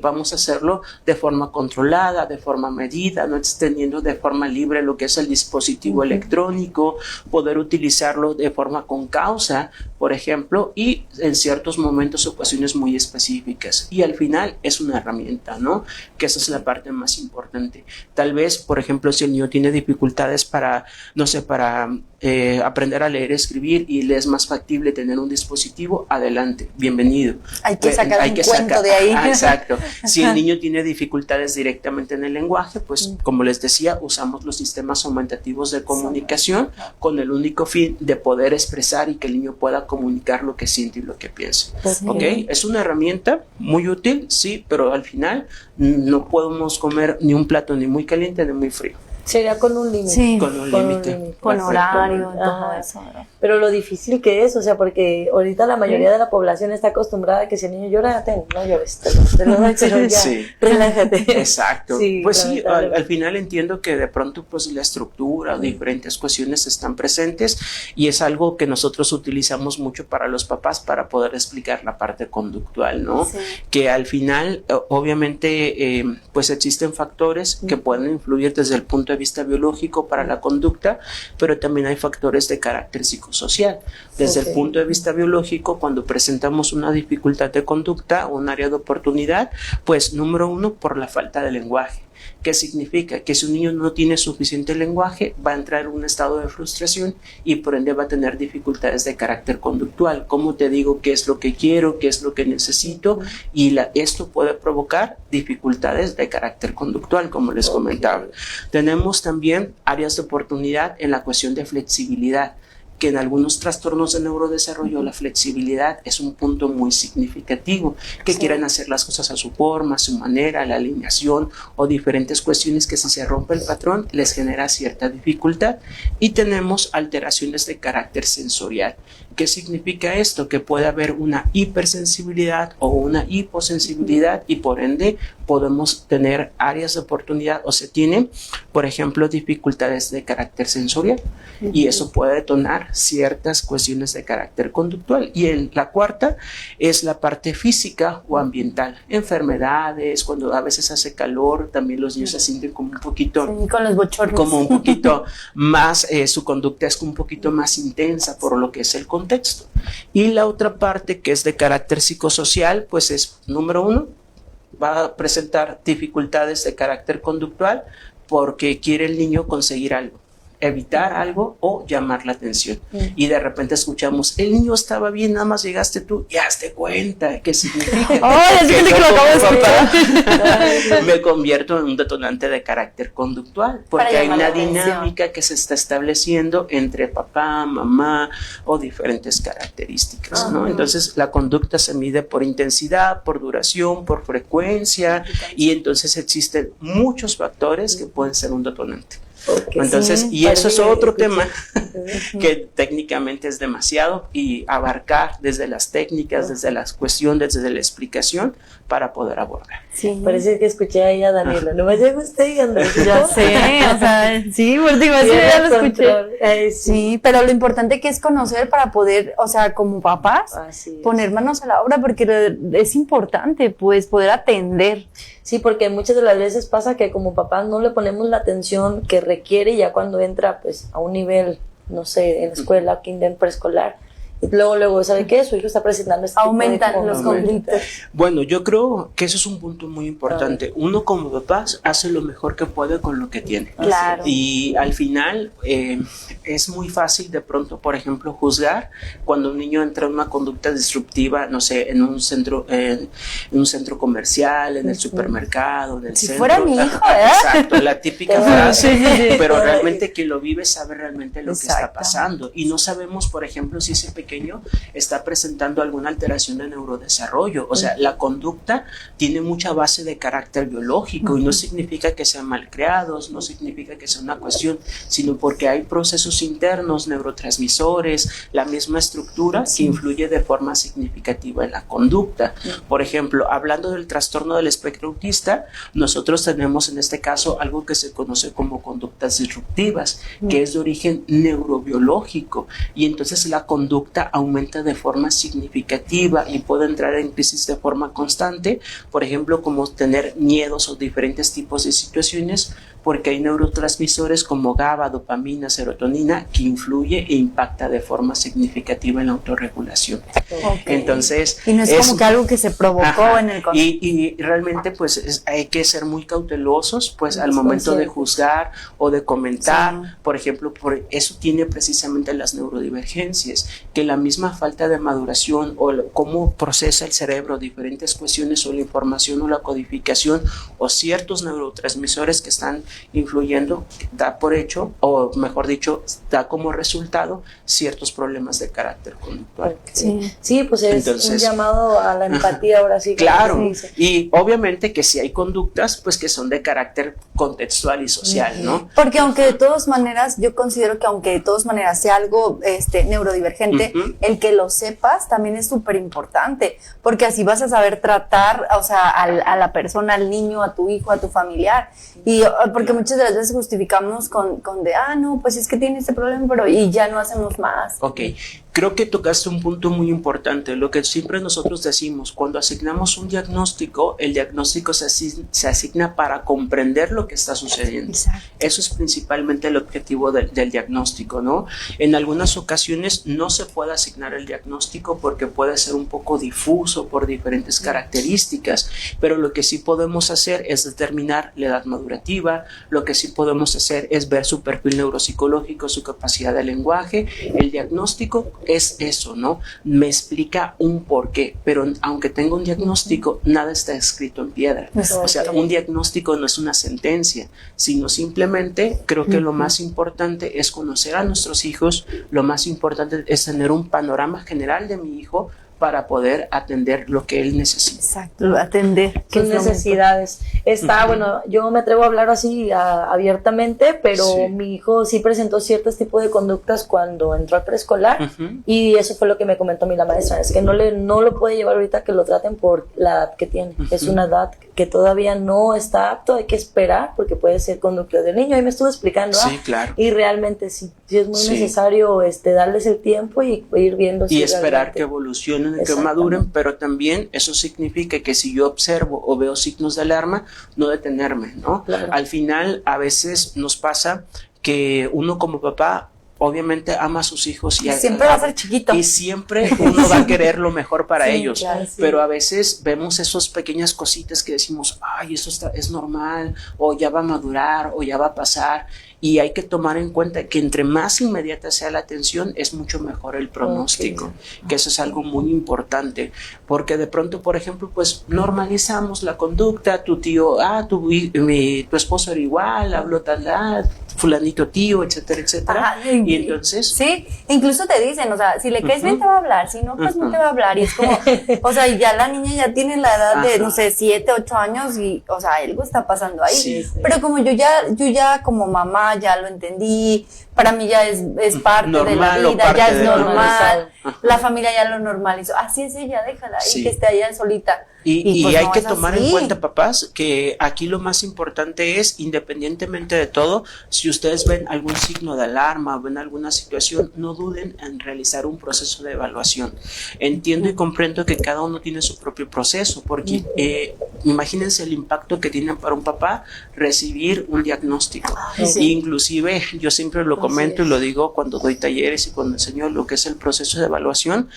vamos a hacerlo de forma controlada, de forma medida, no extendiendo de forma libre lo que es el dispositivo electrónico, poder utilizarlo de forma con causa, por ejemplo, y en ciertos momentos, ocasiones muy específicas. Y al final es una herramienta, ¿no? Que esa es la parte más importante. Tal vez, por ejemplo, si el niño tiene dificultades para aprender a leer y escribir y le es más factible tener un dispositivo, adelante. Bienvenido. Hay que sacar un cuento de ahí. Exacto. Si el niño tiene dificultades directamente en el lenguaje, pues como les decía, usamos los sistemas aumentativos de comunicación con el único fin de poder expresar y que el niño pueda comunicar lo que siente y lo que piensa. Es una herramienta muy útil, sí, pero al final no podemos comer ni un plato ni muy caliente ni muy frío. Sería con un límite. Sí, con un límite. Con horario, todo eso. Pero lo difícil que es, o sea, porque ahorita la mayoría de la población está acostumbrada a que si el niño llora, no llores, te lo doy, pero ya, relájate. Exacto. Pues sí, al final entiendo que de pronto pues la estructura o diferentes cuestiones están presentes y es algo que nosotros utilizamos mucho para los papás para poder explicar la parte conductual, ¿no? Sí. Que al final, obviamente, pues existen factores que pueden influir desde el punto de vista biológico para la conducta, pero también hay factores de carácter psicosocial. Desde el punto de vista biológico, cuando presentamos una dificultad de conducta o un área de oportunidad, pues número uno, por la falta de lenguaje. ¿Qué significa? Que si un niño no tiene suficiente lenguaje, va a entrar en un estado de frustración y por ende va a tener dificultades de carácter conductual. ¿Cómo te digo qué es lo que quiero, qué es lo que necesito? Y esto puede provocar dificultades de carácter conductual, como les comentaba. Tenemos también áreas de oportunidad en la cuestión de flexibilidad, que en algunos trastornos de neurodesarrollo la flexibilidad es un punto muy significativo, que quieran hacer las cosas a su forma, a su manera, la alineación o diferentes cuestiones que si se rompe el patrón les genera cierta dificultad. Y tenemos alteraciones de carácter sensorial. ¿Qué significa esto? Que puede haber una hipersensibilidad o una hiposensibilidad y por ende podemos tener áreas de oportunidad o se tienen, por ejemplo, dificultades de carácter sensorial y eso puede detonar ciertas cuestiones de carácter conductual. Y la cuarta es la parte física o ambiental, enfermedades, cuando a veces hace calor, también los niños se sienten como un poquito, con los bochornos, como un poquito más, su conducta es un poquito más intensa por lo que es el contexto. Y la otra parte que es de carácter psicosocial, pues es número uno, va a presentar dificultades de carácter conductual porque quiere el niño conseguir algo. evitar algo o llamar la atención. Y de repente escuchamos, el niño estaba bien, nada más llegaste tú, y hazte cuenta, ¿qué significa? Que yo lo acabo de como papá me convierto en un detonante de carácter conductual, porque hay una dinámica que se está estableciendo entre papá, mamá o diferentes características, ¿no? Entonces la conducta se mide por intensidad, por duración, por frecuencia, y entonces existen muchos factores que pueden ser un detonante. Entonces, y eso es otro tema que técnicamente es demasiado, y abarcar desde las técnicas, desde la cuestión, desde la explicación para poder abordar. Sí. Parece que escuché ahí a Daniela, no me llega usted y Andrés. Ya sé, o sea, sí, porque ya lo escuché. Sí, pero lo importante que es conocer para poder, o sea, como papás, poner manos a la obra, porque es importante, pues, poder atender. Sí, porque muchas de las veces pasa que como papás no le ponemos la atención que requiere, ya cuando entra, pues, a un nivel, no sé, en la escuela, kinder, preescolar, y luego, ¿sabe qué? Su hijo está presentando este aumentan tipo de los conflictos. Bueno, yo creo que eso es un punto muy importante. Uno como papás hace lo mejor que puede con lo que tiene. Claro. Y al final es muy fácil de pronto, por ejemplo, juzgar cuando un niño entra en una conducta disruptiva, no sé, en un centro comercial, en el supermercado, en el centro. Si fuera mi hijo, Exacto, la típica frase. Pero realmente quien lo vive sabe realmente lo que está pasando. Y no sabemos, por ejemplo, si ese pequeño está presentando alguna alteración de neurodesarrollo. O sea, la conducta tiene mucha base de carácter biológico, y no significa que sean mal creados, no significa que sea una cuestión, sino porque hay procesos internos, neurotransmisores, la misma estructura que influye de forma significativa en la conducta. Por ejemplo, hablando del trastorno del espectro autista, nosotros tenemos en este caso algo que se conoce como conductas disruptivas, que es de origen neurobiológico, y entonces la conducta aumenta de forma significativa y puede entrar en crisis de forma constante, por ejemplo, como tener miedos o diferentes tipos de situaciones, porque hay neurotransmisores como GABA, dopamina, serotonina, que influye e impacta de forma significativa en la autorregulación. Entonces, y no es como que algo que se provocó en el contexto. Y realmente pues hay que ser muy cautelosos pues al momento de juzgar o de comentar. Por ejemplo, por eso tiene precisamente las neurodivergencias, que la misma falta de maduración o cómo procesa el cerebro diferentes cuestiones o la información o la codificación o ciertos neurotransmisores que están influyendo, da por hecho, o mejor dicho, da como resultado ciertos problemas de carácter conductual. Sí, pues es un llamado a la empatía ahora sí. Claro, y obviamente que si hay conductas, pues que son de carácter contextual y social, ¿no? Porque aunque de todas maneras, yo considero que aunque de todas maneras sea algo neurodivergente, el que lo sepas también es súper importante, porque así vas a saber tratar, o sea, a la persona, al niño, a tu hijo, a tu familiar, y porque muchas de las veces justificamos con de, no, pues es que tiene este problema, pero y ya no hacemos más. Ok, creo que tocaste un punto muy importante, lo que siempre nosotros decimos, cuando asignamos un diagnóstico, el diagnóstico se asigna para comprender lo que está sucediendo. Exacto. Eso es principalmente el objetivo del diagnóstico, ¿no? En algunas ocasiones no se puede asignar el diagnóstico porque puede ser un poco difuso por diferentes características, pero lo que sí podemos hacer es determinar la edad madurativa, lo que sí podemos hacer es ver su perfil neuropsicológico, su capacidad de lenguaje. El diagnóstico es eso, ¿no? Me explica un porqué, pero aunque tenga un diagnóstico, nada está escrito en piedra. O sea, un diagnóstico no es una sentencia, sino simplemente creo que lo más importante es conocer a nuestros hijos, lo más importante es tener un panorama general de mi hijo para poder atender lo que él necesita. Exacto, atender sus necesidades. Bueno, yo me atrevo a hablar así abiertamente, pero mi hijo sí presentó ciertos tipos de conductas cuando entró al preescolar, y eso fue lo que me comentó a mí la maestra, es que no lo puede llevar ahorita que lo traten por la edad que tiene. Es una edad que todavía no está apto, hay que esperar porque puede ser conducta del niño. Ahí me estuvo explicando. Sí, claro. Y realmente sí es muy necesario darles el tiempo y ir viendo. Y esperar que evolucionen, que maduren, pero también eso significa que si yo observo o veo signos de alarma, no detenerme, ¿no? Claro. Al final, a veces nos pasa que uno como papá obviamente ama a sus hijos y siempre va a ser chiquito y siempre uno va a querer lo mejor para ellos, claro, pero a veces vemos esas pequeñas cositas que decimos, ay, eso es normal, o ya va a madurar, o ya va a pasar, y hay que tomar en cuenta que entre más inmediata sea la atención es mucho mejor el pronóstico, que eso es algo muy importante, porque de pronto, por ejemplo, pues normalizamos la conducta, tu tío, tu esposo era igual, habló tal, fulanito tío, etcétera, etcétera. Ajá, y entonces... Sí, incluso te dicen, o sea, si le caes bien te va a hablar, si no, pues no te va a hablar. Y es como, o sea, ya la niña ya tiene la edad de, no sé, 7, 8 años y, o sea, algo está pasando ahí. Sí. Pero como yo ya como mamá ya lo entendí, para mí ya es parte normal, de la vida, ya es normal, Ajá. la familia ya lo normalizó. Así es ella, déjala ahí, que esté allá solita. Y pues hay no que es tomar así. en cuenta, papás, que aquí lo más importante es, independientemente de todo, si ustedes ven algún signo de alarma, ven alguna situación, no duden en realizar un proceso de evaluación. Entiendo y comprendo que cada uno tiene su propio proceso, porque imagínense el impacto que tiene para un papá recibir un diagnóstico. Inclusive, yo siempre lo comento y lo digo cuando doy talleres y cuando enseño lo que es el proceso de evaluación.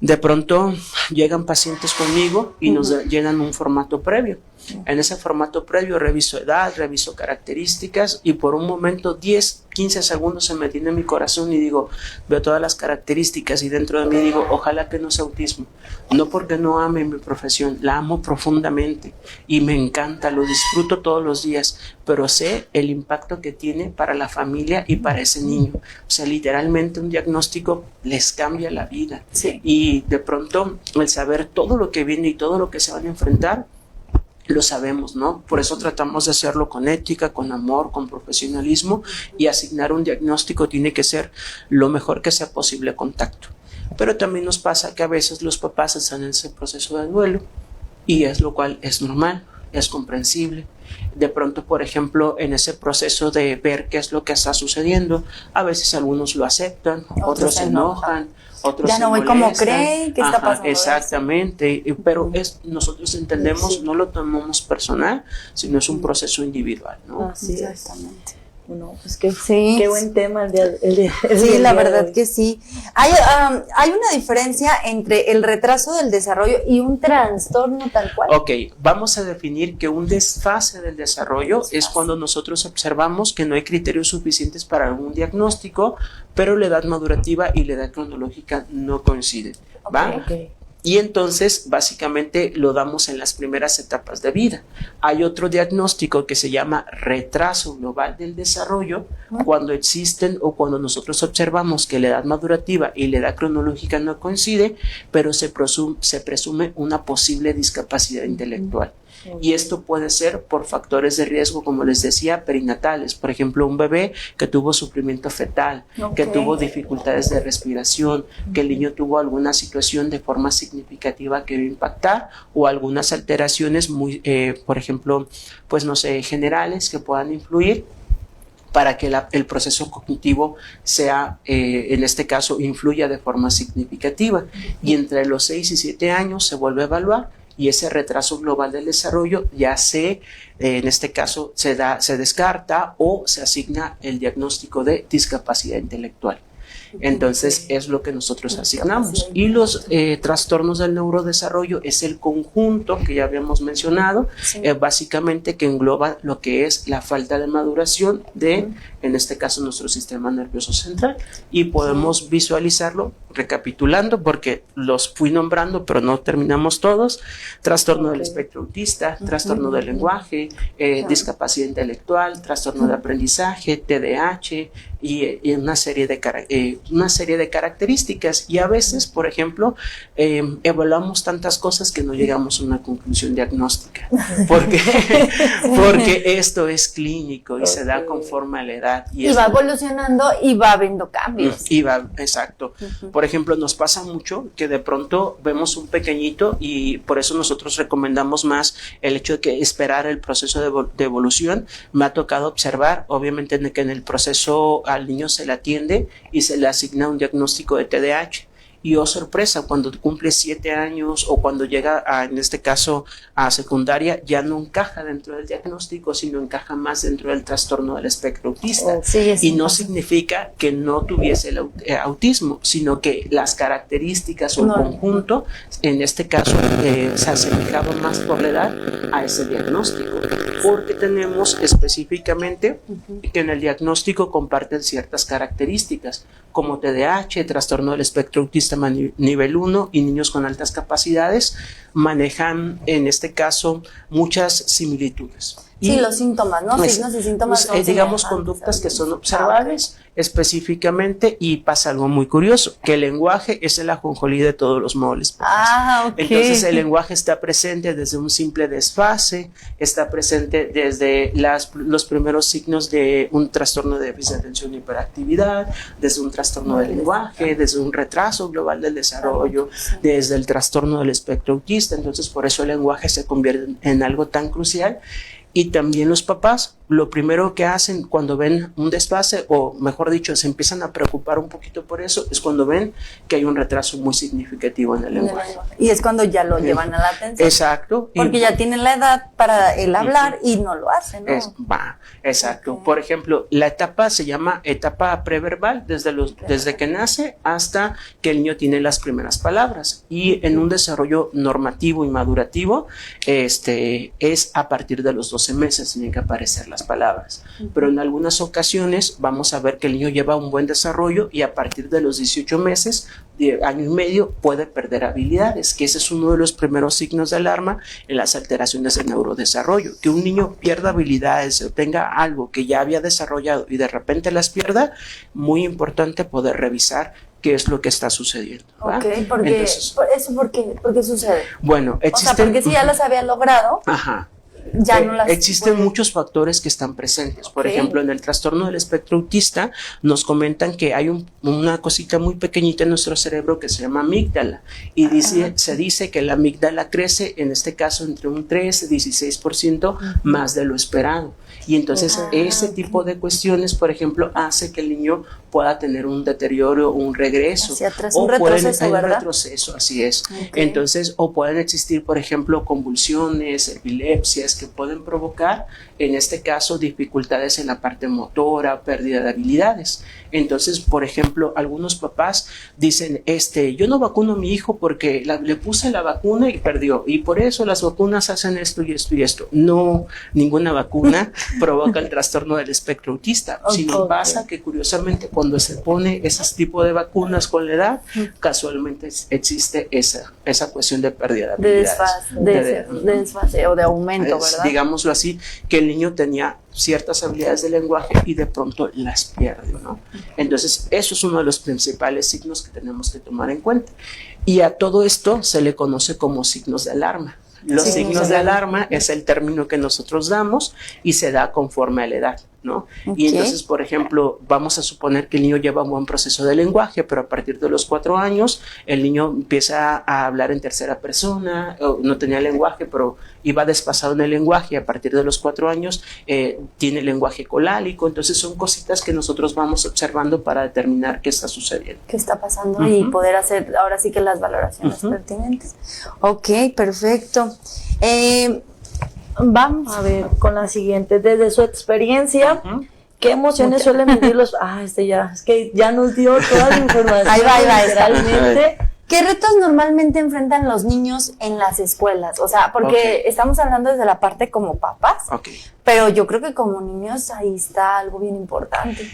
De pronto llegan pacientes conmigo y nos llenan un formato previo. En ese formato previo reviso edad, reviso características y por un momento 10, 15 segundos se me detiene mi corazón y digo, veo todas las características y dentro de mí digo, ojalá que no sea autismo. No porque no ame mi profesión, la amo profundamente y me encanta, lo disfruto todos los días, pero sé el impacto que tiene para la familia y para ese niño. O sea, literalmente un diagnóstico les cambia la vida. Sí. Y de pronto el saber todo lo que viene y todo lo que se van a enfrentar, lo sabemos, ¿no? Por eso tratamos de hacerlo con ética, con amor, con profesionalismo, y asignar un diagnóstico tiene que ser lo mejor que sea posible con tacto. Pero también nos pasa que a veces los papás están en ese proceso de duelo y es lo cual es normal, es comprensible. De pronto, por ejemplo, en ese proceso de ver qué es lo que está sucediendo, a veces algunos lo aceptan, otros se enojan, otros ya no voy molestan. como creen, ¿qué está pasando? Exactamente, pero nosotros entendemos, no lo tomamos personal, sino es un proceso individual, ¿no? Así es. Exactamente. No, pues qué buen tema Sí, la verdad que sí. Hay una diferencia entre el retraso del desarrollo y un trastorno tal cual. Ok, vamos a definir que un desfase del desarrollo es cuando nosotros observamos que no hay criterios suficientes para algún diagnóstico, pero la edad madurativa y la edad cronológica no coinciden, ¿va? Okay. Y entonces básicamente lo damos en las primeras etapas de vida. Hay otro diagnóstico que se llama retraso global del desarrollo, cuando existen o cuando nosotros observamos que la edad madurativa y la edad cronológica no coincide, pero se presume una posible discapacidad intelectual. Y esto puede ser por factores de riesgo, como les decía, perinatales. Por ejemplo, un bebé que tuvo sufrimiento fetal, que tuvo dificultades de respiración, que el niño tuvo alguna situación de forma significativa que iba a impactar, o algunas alteraciones muy, por ejemplo, pues no sé, generales que puedan influir para que el proceso cognitivo sea, en este caso, influya de forma significativa. Y entre los 6 y 7 años se vuelve a evaluar y ese retraso global del desarrollo ya en este caso, se descarta o se asigna el diagnóstico de discapacidad intelectual. Entonces es lo que nosotros asignamos. Y los trastornos del neurodesarrollo es el conjunto que ya habíamos mencionado, básicamente que engloba lo que es la falta de maduración de, en este caso, nuestro sistema nervioso central. Y podemos visualizarlo recapitulando, porque los fui nombrando, pero no terminamos todos: trastorno del espectro autista, trastorno del lenguaje, discapacidad intelectual, trastorno de aprendizaje, TDAH y una serie de características. Y a veces, por ejemplo, evaluamos tantas cosas que no llegamos a una conclusión diagnóstica, porque esto es clínico y se da conforme a la edad. Y va evolucionando y va habiendo cambios. Exacto. Por ejemplo, nos pasa mucho que de pronto vemos un pequeñito y por eso nosotros recomendamos más el hecho de que esperar el proceso de evolución. Me ha tocado observar, obviamente, que en el proceso al niño se le atiende y se le asigna un diagnóstico de TDAH. y oh sorpresa, cuando cumple 7 años o cuando llega en este caso a secundaria, ya no encaja dentro del diagnóstico, sino encaja más dentro del trastorno del espectro autista. Y no significa que no tuviese el autismo, sino que las características o el conjunto, en este caso, se asemejaba más por la edad a ese diagnóstico, porque tenemos específicamente que en el diagnóstico comparten ciertas características, como TDAH, trastorno del espectro autista nivel 1 y niños con altas capacidades, manejan en este caso muchas similitudes. Sí, los síntomas, ¿no? Signos y síntomas. Digamos conductas que son observables específicamente, y pasa algo muy curioso, que el lenguaje es el ajonjolí de todos los moles. Entonces el lenguaje está presente desde un simple desfase, está presente desde los primeros signos de un trastorno de déficit de atención y hiperactividad, desde un trastorno del lenguaje, desde un retraso global del desarrollo, desde el trastorno del espectro autista. Entonces por eso el lenguaje se convierte en algo tan crucial. Y también los papás, lo primero que hacen cuando ven un desfase, o mejor dicho, se empiezan a preocupar un poquito por eso, es cuando ven que hay un retraso muy significativo en el lenguaje. Y es cuando ya lo llevan a la atención. Exacto. Porque ya tienen la edad para el hablar y no lo hacen, ¿no? Exacto. Por ejemplo, la etapa se llama etapa preverbal, desde que nace hasta que el niño tiene las primeras palabras. Y en un desarrollo normativo y madurativo, es a partir de los 12 meses tienen que aparecer las palabras. Pero en algunas ocasiones vamos a ver que el niño lleva un buen desarrollo y a partir de los 18 meses, de año y medio, puede perder habilidades, que ese es uno de los primeros signos de alarma en las alteraciones del neurodesarrollo. Que un niño pierda habilidades o tenga algo que ya había desarrollado y de repente las pierda, muy importante poder revisar qué es lo que está sucediendo. ¿Por qué sucede? Bueno, existen... O sea, porque si ya las había logrado... Ya no las existen muchos factores que están presentes. Por ejemplo, en el trastorno del espectro autista nos comentan que hay una cosita muy pequeñita en nuestro cerebro que se llama amígdala, y se dice que la amígdala crece, en este caso, entre un 13 y 16% más de lo esperado. Y entonces ese tipo de cuestiones, por ejemplo, hace que el niño pueda tener un deterioro o un regreso. Un retroceso, así es. Entonces, o pueden existir, por ejemplo, convulsiones, epilepsias, que pueden provocar, en este caso, dificultades en la parte motora, pérdida de habilidades. Entonces, por ejemplo, algunos papás dicen, yo no vacuno a mi hijo porque le puse la vacuna y perdió, y por eso las vacunas hacen esto y esto y esto. No, ninguna vacuna provoca el trastorno del espectro autista, sino pasa que curiosamente cuando se pone ese tipo de vacunas con la edad, casualmente existe esa cuestión de pérdida de habilidades. De desfase o de aumento, ¿verdad? Digámoslo así, que el niño tenía ciertas habilidades de lenguaje y de pronto las pierde, ¿no? Entonces, eso es uno de los principales signos que tenemos que tomar en cuenta. Y a todo esto se le conoce como signos de alarma. Los signos de alarma es el término que nosotros damos y se da conforme a la edad, ¿no? Y entonces, por ejemplo, vamos a suponer que el niño lleva un buen proceso de lenguaje, pero a partir de los 4 años el niño empieza a hablar en tercera persona, no tenía lenguaje, pero iba desfasado en el lenguaje, y a partir de los 4 años tiene lenguaje colálico. Entonces son cositas que nosotros vamos observando para determinar qué está sucediendo. ¿Qué está pasando? Y poder hacer ahora sí que las valoraciones pertinentes. Ok, perfecto. Vamos a ver con la siguiente. Desde su experiencia, ¿qué emociones suelen vivir los... es que ya nos dio toda la información. Ahí va. Literalmente. ¿Qué retos normalmente enfrentan los niños en las escuelas? O sea, porque estamos hablando desde la parte como papás, pero yo creo que como niños ahí está algo bien importante.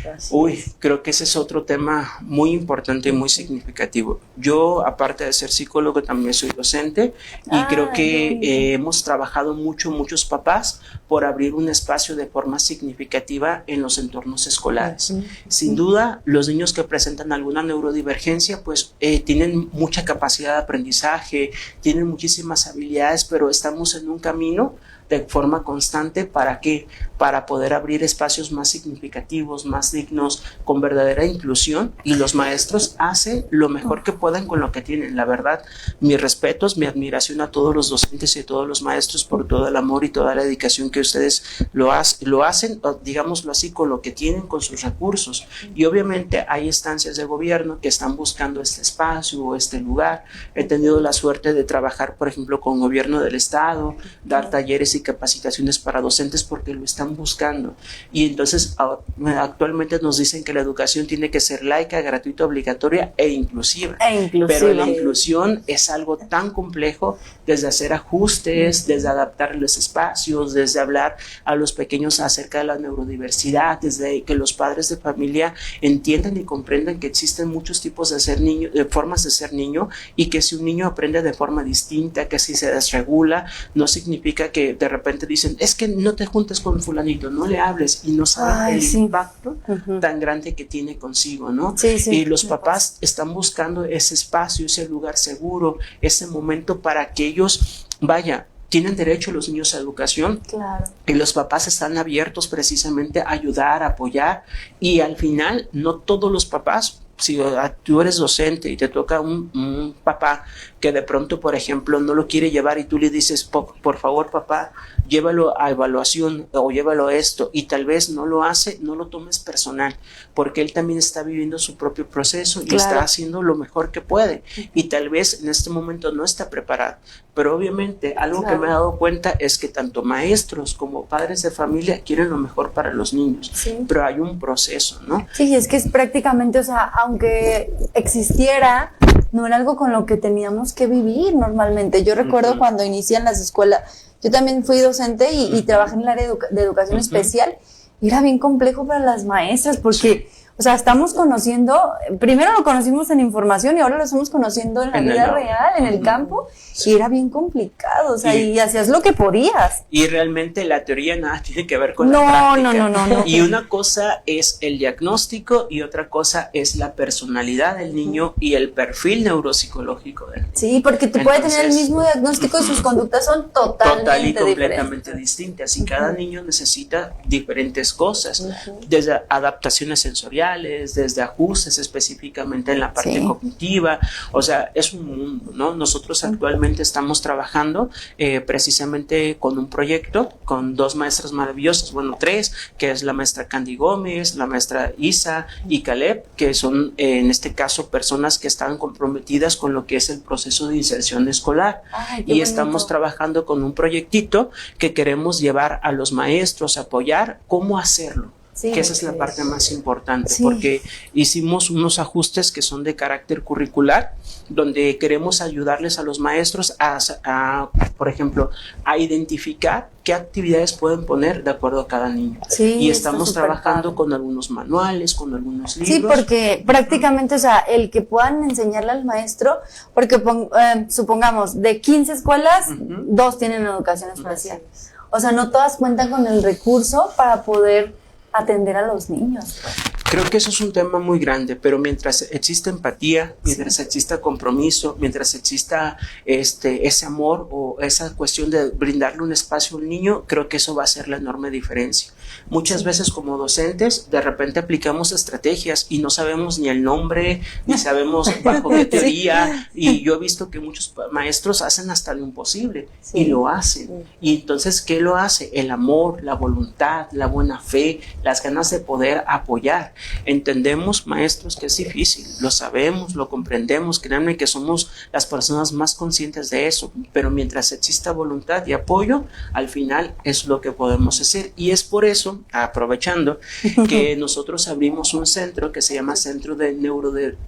Creo que ese es otro tema muy importante y muy significativo. Yo, aparte de ser psicólogo, también soy docente y creo que hemos trabajado muchos papás por abrir un espacio de forma significativa en los entornos escolares. Sin duda, los niños que presentan alguna neurodivergencia, pues tienen mucha capacidad de aprendizaje, tienen muchísimas habilidades, pero estamos en un camino de forma constante. ¿Para qué? Para poder abrir espacios más significativos, más dignos, con verdadera inclusión, y los maestros hacen lo mejor que pueden con lo que tienen. La verdad, mis respetos, mi admiración a todos los docentes y a todos los maestros por todo el amor y toda la dedicación que ustedes lo hacen, digámoslo así, con lo que tienen, con sus recursos. Y obviamente hay instancias de gobierno que están buscando este espacio o este lugar. He tenido la suerte de trabajar, por ejemplo, con gobierno del estado, dar talleres y capacitaciones para docentes porque lo están buscando. Y entonces actualmente nos dicen que la educación tiene que ser laica, gratuita, obligatoria e inclusiva. Pero la inclusión es algo tan complejo, desde hacer ajustes, desde adaptar los espacios, desde hablar a los pequeños acerca de la neurodiversidad, desde que los padres de familia entiendan y comprendan que existen muchos tipos de ser niño, de formas de ser niño, y que si un niño aprende de forma distinta, que si se desregula, no significa que de repente dicen, es que no te juntes con fulanito, no le hables, y no saben el impacto tan grande que tiene consigo, ¿no? Y los papás están buscando ese espacio, ese lugar seguro, ese momento para que ellos, tienen derecho los niños a educación, y los papás están abiertos precisamente a ayudar, a apoyar, y al final no todos los papás, si tú eres docente y te toca un papá que de pronto, por ejemplo, no lo quiere llevar y tú le dices, por favor, papá, llévalo a evaluación o llévalo a esto, y tal vez no lo hace, no lo tomes personal, porque él también está viviendo su propio proceso y está haciendo lo mejor que puede, y tal vez en este momento no está preparado. Pero obviamente algo que me he dado cuenta es que tanto maestros como padres de familia quieren lo mejor para los niños, pero hay un proceso, ¿no? Sí, es que es prácticamente, o sea, aunque existiera, no era algo con lo que teníamos que vivir normalmente. Yo recuerdo cuando inician las escuelas, yo también fui docente y trabajé en el área de educación especial, y era bien complejo para las maestras porque, o sea, estamos conociendo, primero lo conocimos en información y ahora lo estamos conociendo en la vida real, en el campo, y era bien complicado, o sea, y hacías lo que podías. Y realmente la teoría nada tiene que ver con la práctica. No. Y una cosa es el diagnóstico y otra cosa es la personalidad del niño y el perfil neuropsicológico del niño. Sí, porque tú puedes tener el mismo diagnóstico y sus conductas son total y completamente distintas, y cada niño necesita diferentes cosas, desde adaptaciones sensoriales, desde ajustes específicamente en la parte cognitiva. O sea, es un mundo, ¿no? Nosotros actualmente estamos trabajando precisamente con un proyecto con dos maestras maravillosas, bueno, tres, que es la maestra Candy Gómez, la maestra Isa y Caleb, que son en este caso personas que están comprometidas con lo que es el proceso de inserción escolar. Y estamos trabajando con un proyectito que queremos llevar a los maestros, apoyar cómo hacerlo. Que esa es la parte más importante, porque hicimos unos ajustes que son de carácter curricular, donde queremos ayudarles a los maestros a, por ejemplo, a identificar qué actividades pueden poner de acuerdo a cada niño. Y estamos trabajando con algunos manuales, con algunos libros. Sí, porque prácticamente, o sea, el que puedan enseñarle al maestro, porque supongamos, de 15 escuelas, 2 tienen educación especial. O sea, no todas cuentan con el recurso para poder atender a los niños. Creo que eso es un tema muy grande, pero mientras exista empatía, mientras exista compromiso, mientras exista ese amor o esa cuestión de brindarle un espacio al niño, creo que eso va a ser la enorme diferencia. Muchas veces como docentes, de repente aplicamos estrategias y no sabemos ni el nombre, ni sabemos bajo qué teoría, y yo he visto que muchos maestros hacen hasta lo imposible y lo hacen. Y entonces, ¿qué lo hace? El amor, la voluntad, la buena fe, las ganas de poder apoyar. Entendemos, maestros, que es difícil, lo sabemos, lo comprendemos, créanme que somos las personas más conscientes de eso, pero mientras exista voluntad y apoyo, al final es lo que podemos hacer. Y es por eso, aprovechando, que nosotros abrimos un centro que se llama Centro de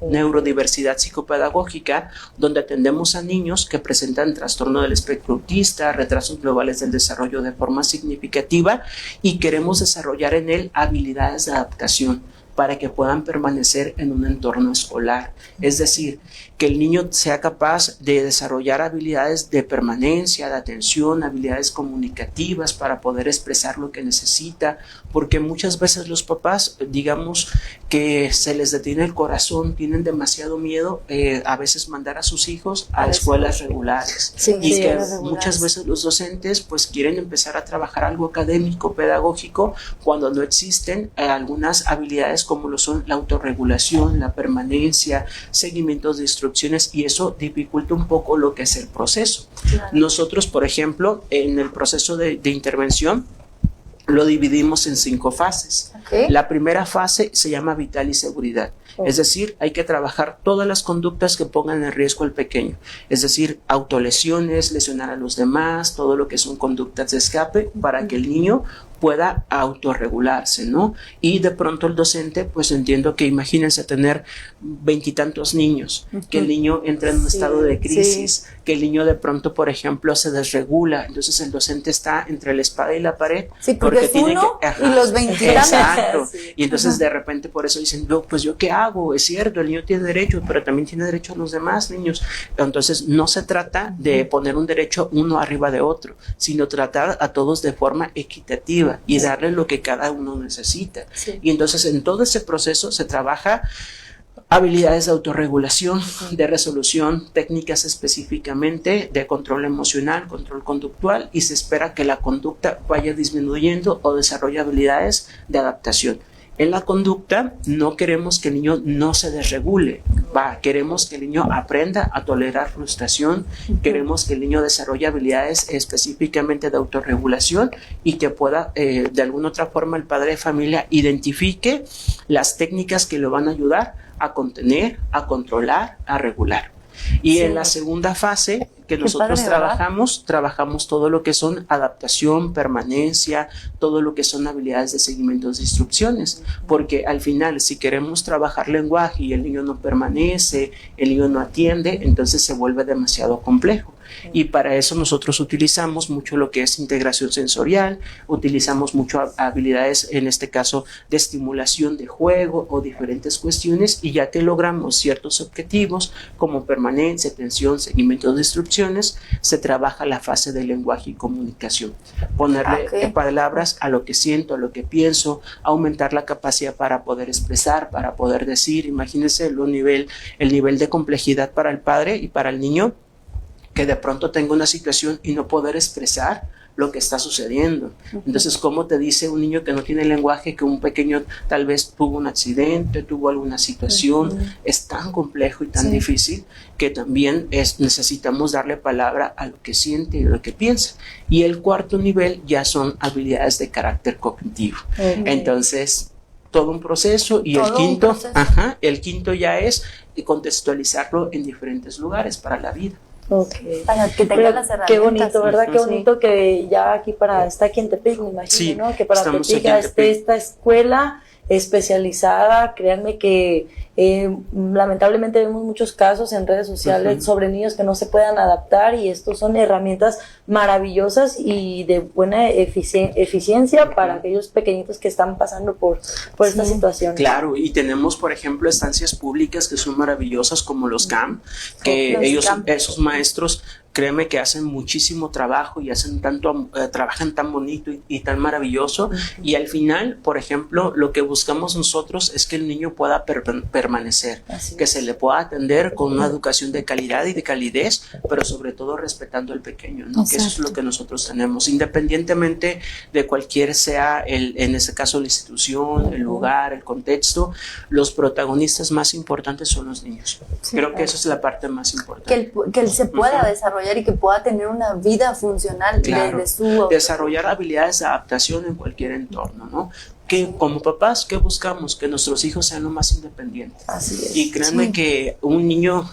Neurodiversidad Psicopedagógica, donde atendemos a niños que presentan trastorno del espectro autista, retrasos globales del desarrollo de forma significativa, y queremos desarrollar en él habilidades de adaptación para que puedan permanecer en un entorno escolar. Es decir, que el niño sea capaz de desarrollar habilidades de permanencia, de atención, habilidades comunicativas para poder expresar lo que necesita, porque muchas veces los papás, digamos que se les detiene el corazón, tienen demasiado miedo a veces mandar a sus hijos a escuelas regulares, y que muchas veces los docentes pues quieren empezar a trabajar algo académico, pedagógico, cuando no existen algunas habilidades como lo son la autorregulación, la permanencia, seguimientos de instrucciones, y eso dificulta un poco lo que es el proceso. Claro. Nosotros, por ejemplo, en el proceso de intervención lo dividimos en 5 fases. Okay. La primera fase se llama vital y seguridad. Es decir, hay que trabajar todas las conductas que pongan en riesgo al pequeño. Es decir, autolesiones, lesionar a los demás, todo lo que son conductas de escape para que el niño pueda autorregularse, ¿no? Y de pronto el docente, pues entiendo que imagínense tener 20 y tantos niños, que el niño entra en un estado de crisis, que el niño de pronto, por ejemplo, se desregula, entonces el docente está entre la espada y la pared. Sí, porque es tiene uno que, y los 20. Exacto. Y entonces de repente por eso dicen, no, pues yo qué hago, es cierto, el niño tiene derecho, pero también tiene derecho a los demás niños. Entonces no se trata de poner un derecho uno arriba de otro, sino tratar a todos de forma equitativa y darle lo que cada uno necesita. Y entonces en todo ese proceso se trabaja habilidades de autorregulación, de resolución, técnicas específicamente de control emocional, control conductual, y se espera que la conducta vaya disminuyendo o desarrolle habilidades de adaptación. En la conducta no queremos que el niño no se desregule, queremos que el niño aprenda a tolerar frustración, queremos que el niño desarrolle habilidades específicamente de autorregulación y que pueda de alguna otra forma el padre de familia identifique las técnicas que le van a ayudar a contener, a controlar, a regular. Y en la segunda fase que nosotros trabajamos todo lo que son adaptación, permanencia, todo lo que son habilidades de seguimiento de instrucciones, porque al final si queremos trabajar lenguaje y el niño no permanece, el niño no atiende, entonces se vuelve demasiado complejo. Y para eso nosotros utilizamos mucho lo que es integración sensorial, utilizamos mucho habilidades, en este caso, de estimulación de juego o diferentes cuestiones, y ya que logramos ciertos objetivos como permanencia, atención, seguimiento de instrucciones, se trabaja la fase de lenguaje y comunicación. Ponerle palabras a lo que siento, a lo que pienso, aumentar la capacidad para poder expresar, para poder decir. Imagínense el nivel de complejidad para el padre y para el niño, que de pronto tenga una situación y no poder expresar lo que está sucediendo. Entonces, ¿cómo te dice un niño que no tiene lenguaje que un pequeño tal vez tuvo un accidente, tuvo alguna situación? Es tan complejo y tan difícil que también necesitamos darle palabra a lo que siente y a lo que piensa. Y el cuarto nivel ya son habilidades de carácter cognitivo. Entonces, todo un proceso, y el quinto ya es contextualizarlo en diferentes lugares para la vida. Para que tenga las herramientas. Qué bonito, ¿verdad? Qué bonito que ya aquí está aquí en Tepic, me imagino, ¿no? Que para Tepic esté esta escuela especializada. Créanme que lamentablemente vemos muchos casos en redes sociales sobre niños que no se puedan adaptar, y estos son herramientas maravillosas y de buena eficiencia para aquellos pequeñitos que están pasando por esta situación. Claro, y tenemos, por ejemplo, estancias públicas que son maravillosas, como los CAM, que esos maestros, créeme que hacen muchísimo trabajo y trabajan tan bonito y tan maravilloso, y al final, por ejemplo, lo que buscamos nosotros es que el niño pueda permanecer, que se le pueda atender con una educación de calidad y de calidez, pero sobre todo respetando al pequeño, ¿no? Que eso es lo que nosotros tenemos, independientemente de cualquier sea en este caso la institución, el lugar, el contexto. Los protagonistas más importantes son los niños. Creo que eso es la parte más importante. Que él se pueda desarrollar y que pueda tener una vida funcional. Desarrollar habilidades de adaptación en cualquier entorno, ¿no? Que como papás, ¿qué buscamos? Que nuestros hijos sean lo más independientes. Así es. Y créanme que un niño,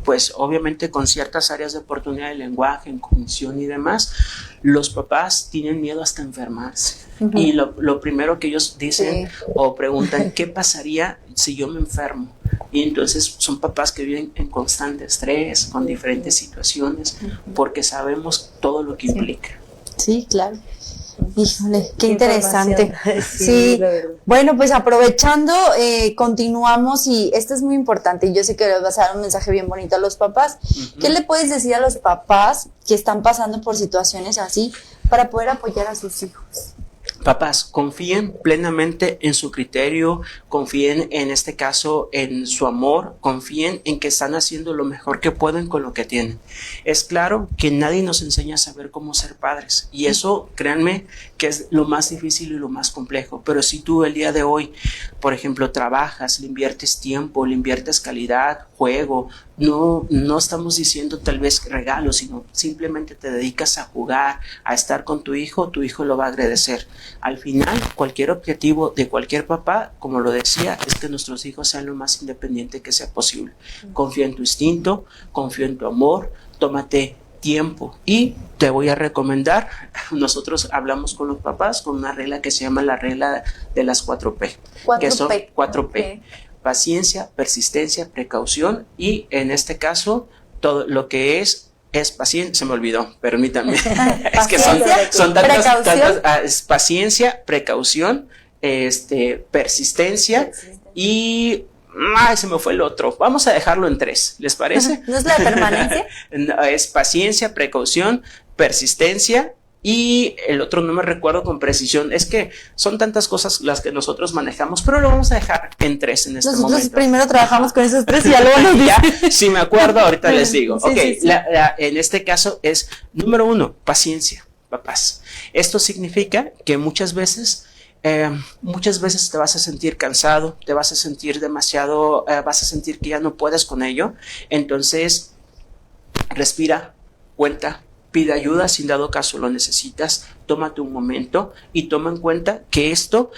pues obviamente con ciertas áreas de oportunidad de lenguaje, en cognición y demás, los papás tienen miedo hasta enfermarse. Y lo primero que ellos dicen o preguntan, ¿qué pasaría si yo me enfermo? Y entonces son papás que viven en constante estrés, con diferentes situaciones, porque sabemos todo lo que implica. Sí, claro. Híjole, qué interesante. Sí, la verdad. Bueno, pues aprovechando, continuamos y esto es muy importante y yo sé que les vas a dar un mensaje bien bonito a los papás. ¿Qué le puedes decir a los papás que están pasando por situaciones así para poder apoyar a sus hijos? Papás, confíen plenamente en su criterio, confíen en este caso en su amor, confíen en que están haciendo lo mejor que pueden con lo que tienen. Es claro que nadie nos enseña a saber cómo ser padres y eso, créanme, que es lo más difícil y lo más complejo. Pero si tú el día de hoy, por ejemplo, trabajas, le inviertes tiempo, le inviertes calidad, juego, no estamos diciendo tal vez regalos, sino simplemente te dedicas a jugar, a estar con tu hijo lo va a agradecer. Al final, cualquier objetivo de cualquier papá, como lo decía, es que nuestros hijos sean lo más independiente que sea posible. Confía en tu instinto, confía en tu amor, tómate tiempo y te voy a recomendar, nosotros hablamos con los papás con una regla que se llama la regla de las 4P, que son 4P. Okay. Paciencia, persistencia, precaución y en este caso todo lo que es paciencia, se me olvidó, permítanme. Es que son tantas paciencia, precaución, persistencia y se me fue el otro. Vamos a dejarlo en 3, ¿les parece? ¿No es la de permanencia? No, es paciencia, precaución, persistencia. Y el otro no me recuerdo con precisión. Es que son tantas cosas las que nosotros manejamos, pero lo vamos a dejar en 3 en este momento. Nosotros primero trabajamos con esos 3 y ya luego nos ya, si me acuerdo, ahorita les digo. Sí, ok, sí. En este caso es, número 1, paciencia, papás. Esto significa que muchas veces te vas a sentir cansado, te vas a sentir demasiado, vas a sentir que ya no puedes con ello. Entonces, respira, cuenta, pide ayuda si en dado caso lo necesitas, tómate un momento y toma en cuenta que esto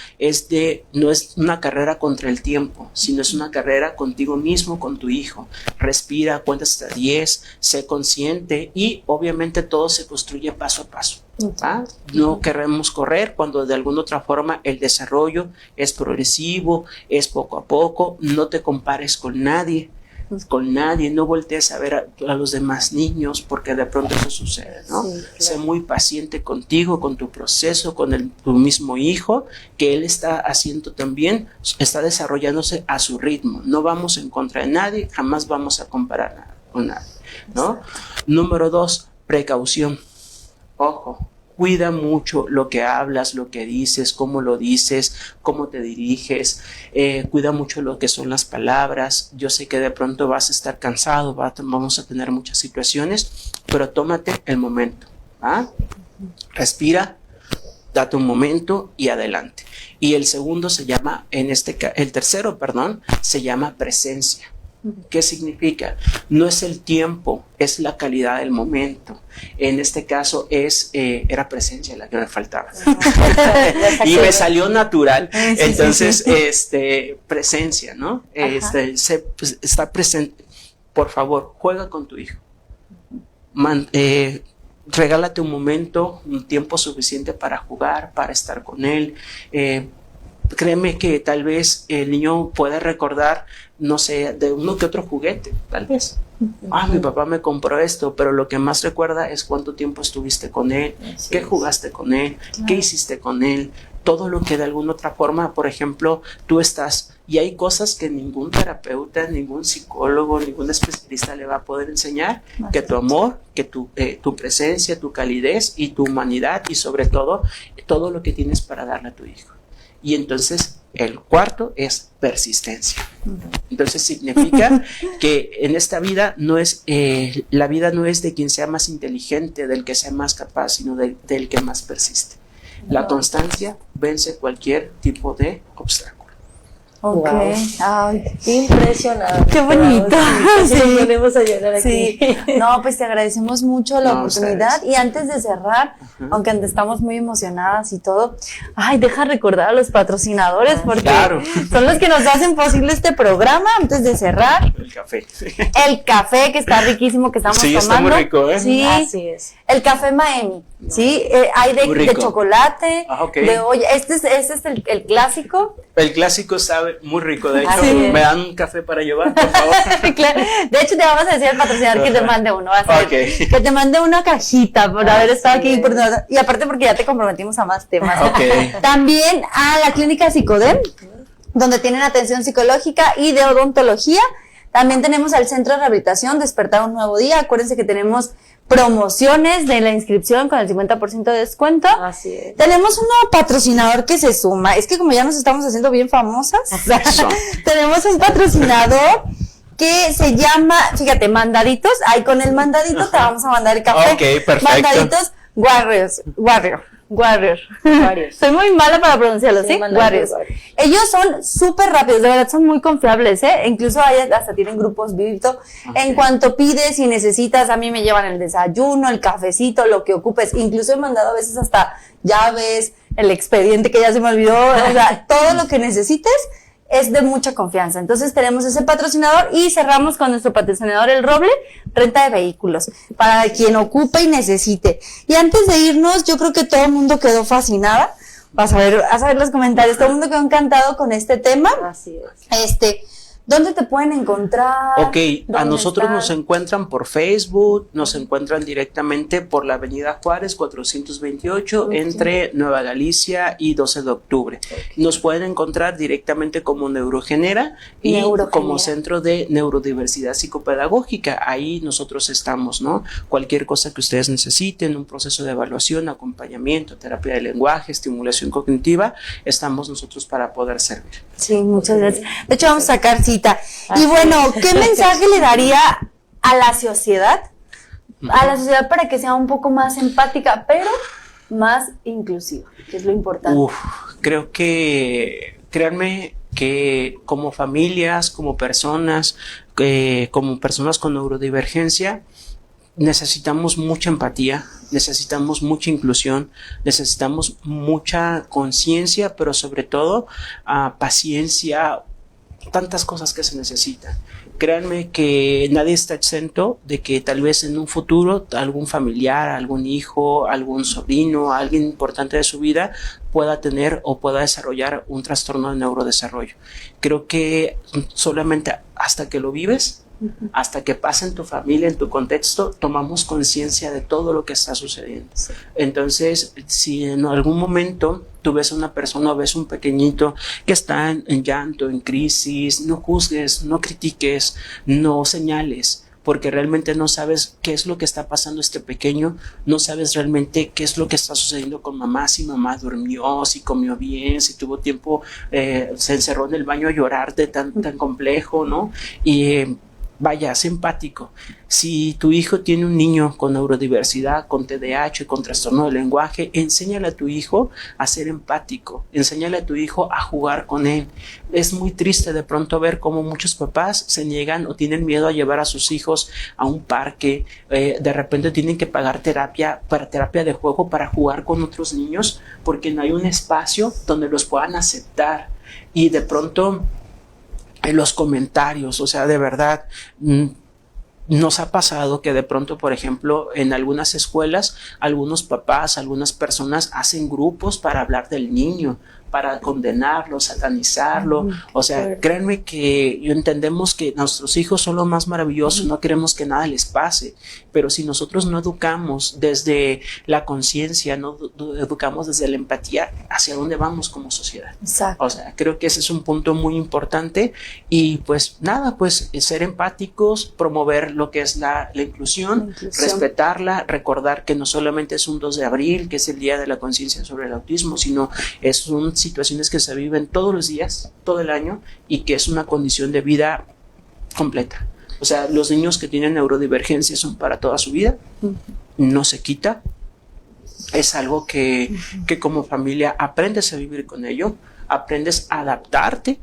no es una carrera contra el tiempo, sino es una carrera contigo mismo, con tu hijo. Respira, cuenta hasta 10, sé consciente y obviamente todo se construye paso a paso. No queremos correr cuando de alguna otra forma el desarrollo es progresivo, es poco a poco, no te compares con nadie, no voltees a ver a los demás niños porque de pronto eso sucede, ¿no? Sí, claro. Sé muy paciente contigo, con tu proceso, con tu mismo hijo, que él está haciendo también, está desarrollándose a su ritmo. No vamos en contra de nadie, jamás vamos a comparar nada con nadie, ¿no? Número 2, precaución. Ojo. Cuida mucho lo que hablas, lo que dices, cómo lo dices, cómo te diriges. Cuida mucho lo que son las palabras. Yo sé que de pronto vas a estar cansado, vamos a tener muchas situaciones, pero tómate el momento. Respira, date un momento y adelante. Y el segundo el tercero, se llama presencia. ¿Qué significa? No es el tiempo, es la calidad del momento. En este caso era presencia la que me faltaba. Y me salió natural. Entonces, presencia, ¿no? Está presente. Por favor, juega con tu hijo. Regálate un momento, un tiempo suficiente para jugar, para estar con él. Créeme que tal vez el niño puede recordar, no sé, de uno que otro juguete, tal vez. Mi papá me compró esto, pero lo que más recuerda es cuánto tiempo estuviste con él, qué jugaste con él, qué hiciste con él, todo lo que de alguna otra forma, por ejemplo, tú estás, y hay cosas que ningún terapeuta, ningún psicólogo, ningún especialista le va a poder enseñar, que tu amor, que tu presencia, tu calidez y tu humanidad y sobre todo lo que tienes para darle a tu hijo. Y entonces el cuarto es persistencia. Entonces significa que en esta vida la vida no es de quien sea más inteligente, del que sea más capaz, sino del que más persiste. La constancia vence cualquier tipo de obstáculo. Ok. Wow. Ay, impresionante. Qué bonito. Sí, nos ponemos a llorar aquí. Sí. No, pues te agradecemos mucho la oportunidad. Y antes de cerrar, aunque estamos muy emocionadas y todo, deja recordar a los patrocinadores porque son los que nos hacen posible este programa. Antes de cerrar, el café. El café que está riquísimo, que estamos tomando. Sí, está muy rico, ¿eh? Sí. Así es. El café Miami, ¿sí? Hay de chocolate, Okay. de olla. Este es el clásico. El clásico sabe muy rico. De hecho, Sí. me dan un café para llevar, por favor. Claro. De hecho, te vamos a decir al patrocinador que te mande uno. Vas a ver, Okay. que te mande una cajita por haber estado aquí. Y aparte porque ya te comprometimos a más temas. Okay. También a la clínica Psicodem, donde tienen atención psicológica y de odontología. También tenemos al Centro de Rehabilitación Despertar un Nuevo Día. Acuérdense que tenemos promociones de la inscripción con el 50% de descuento. Así es. Tenemos un nuevo patrocinador que se suma. Es que como ya nos estamos haciendo bien famosas, tenemos un patrocinador que se llama, fíjate, Mandaditos. Ahí con el mandadito te vamos a mandar el café. Ok, perfecto. Mandaditos Warrior. Soy muy mala para pronunciarlo, ¿sí? Warriors. Ellos son súper rápidos, de verdad son muy confiables, ¿eh? Incluso hasta tienen grupos Vivito. Okay. En cuanto pides y necesitas, a mí me llevan el desayuno, el cafecito, lo que ocupes. Incluso he mandado a veces hasta llaves, el expediente que ya se me olvidó, o sea, todo lo que necesites es de mucha confianza. Entonces tenemos ese patrocinador y cerramos con nuestro patrocinador El Roble, renta de vehículos, para quien ocupe y necesite. Y antes de irnos, yo creo que todo el mundo quedó fascinada. Vas a ver los comentarios, todo el mundo quedó encantado con este tema. Así es. ¿Dónde te pueden encontrar? Ok, a nosotros nos encuentran por Facebook, nos encuentran directamente por la Avenida Juárez 428, entre Nueva Galicia y 12 de octubre. Nos pueden encontrar directamente como Neurogenera y como Centro de Neurodiversidad Psicopedagógica. Ahí nosotros estamos, ¿no? Cualquier cosa que ustedes necesiten, un proceso de evaluación, acompañamiento, terapia de lenguaje, estimulación cognitiva, estamos nosotros para poder servir. Sí, muchas gracias. De hecho, vamos a sacar cita. Y bueno, ¿qué mensaje le daría a la sociedad? A la sociedad para que sea un poco más empática, pero más inclusiva, que es lo importante. Creo que, créanme que como familias, como personas con neurodivergencia, necesitamos mucha empatía, necesitamos mucha inclusión, necesitamos mucha conciencia, pero sobre todo paciencia, tantas cosas que se necesitan. Créanme que nadie está exento de que tal vez en un futuro algún familiar, algún hijo, algún sobrino, alguien importante de su vida pueda tener o pueda desarrollar un trastorno de neurodesarrollo. Creo que solamente hasta que lo vives, hasta que pasa en tu familia, en tu contexto, tomamos conciencia de todo lo que está sucediendo. Sí. Entonces, si en algún momento tú ves a una persona o ves un pequeñito que está en llanto, en crisis, no juzgues, no critiques, no señales, porque realmente no sabes qué es lo que está pasando este pequeño, no sabes realmente qué es lo que está sucediendo con mamá, si mamá durmió, si comió bien, si tuvo tiempo, se encerró en el baño a llorar de tan complejo, ¿no? Y vaya, sé empático. Si tu hijo tiene un niño con neurodiversidad, con TDAH, con trastorno del lenguaje, enséñale a tu hijo a ser empático, enséñale a tu hijo a jugar con él. Es muy triste de pronto ver cómo muchos papás se niegan o tienen miedo a llevar a sus hijos a un parque, de repente tienen que pagar terapia de juego para jugar con otros niños porque no hay un espacio donde los puedan aceptar. Y de pronto en los comentarios, o sea, de verdad, nos ha pasado que de pronto, por ejemplo, en algunas escuelas, algunos papás, algunas personas hacen grupos para hablar del niño, para condenarlo, satanizarlo. O sea, créanme que entendemos que nuestros hijos son lo más maravilloso, no queremos que nada les pase, pero si nosotros no educamos desde la conciencia, no educamos desde la empatía, ¿hacia dónde vamos como sociedad? Exacto. O sea, creo que ese es un punto muy importante y pues nada, pues ser empáticos, promover lo que es la inclusión, respetarla, recordar que no solamente es un 2 de abril, que es el Día de la Conciencia sobre el Autismo, sino son situaciones que se viven todos los días, todo el año, y que es una condición de vida completa. O sea, los niños que tienen neurodivergencia son para toda su vida, no se quita, es algo que como familia aprendes a vivir con ello, aprendes a adaptarte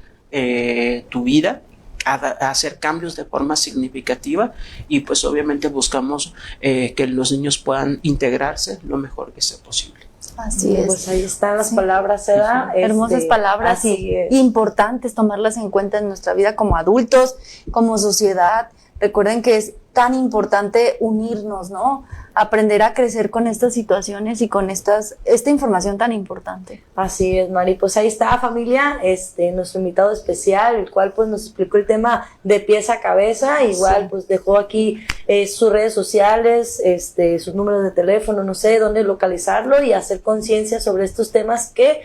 tu vida, a hacer cambios de forma significativa y pues obviamente buscamos que los niños puedan integrarse lo mejor que sea posible. Así es. Pues ahí están las palabras, ¿verdad? Hermosas palabras y importantes tomarlas en cuenta en nuestra vida como adultos, como sociedad. Recuerden que es tan importante unirnos, ¿no? aprender a crecer con estas situaciones y con esta información tan importante. Así es, Mari. Pues ahí está, familia, nuestro invitado especial, el cual pues nos explicó el tema de pies a cabeza. Igual pues dejó aquí sus redes sociales, sus números de teléfono, no sé dónde localizarlo y hacer conciencia sobre estos temas que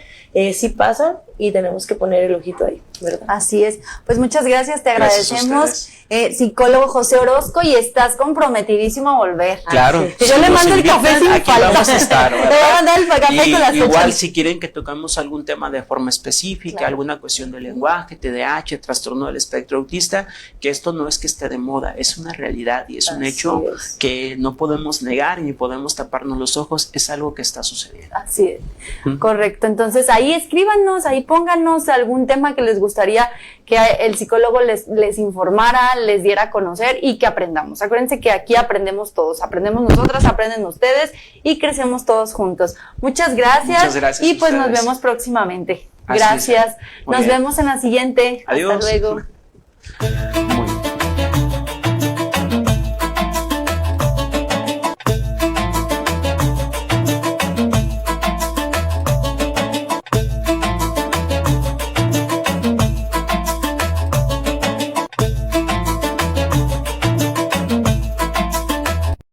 sí pasan y tenemos que poner el ojito ahí, ¿verdad? Así es. Pues muchas gracias, te agradecemos. Gracias Psicólogo José Orozco, y estás comprometidísimo a volver. Claro. Yo le mando el café sin aquí falta. vamos a estar, Le voy a mandar el café con las igual fechas. si quieren que tocamos algún tema de forma específica, alguna cuestión de lenguaje, TDAH, trastorno del espectro autista, que esto no es que esté de moda, es una realidad y es un hecho que no podemos negar ni podemos taparnos los ojos, es algo que está sucediendo. Así es, correcto. Entonces ahí escríbanos, ahí pónganos algún tema que les gustaría que el psicólogo les informara, les diera a conocer y que aprendamos. Acuérdense que aquí aprendemos todos, aprendemos nosotras, aprenden ustedes y crecemos todos juntos. Muchas gracias. Muchas gracias y pues a nos ustedes. vemos próximamente. Así Gracias. es. Muy Nos bien. vemos en la siguiente. Adiós. Hasta luego.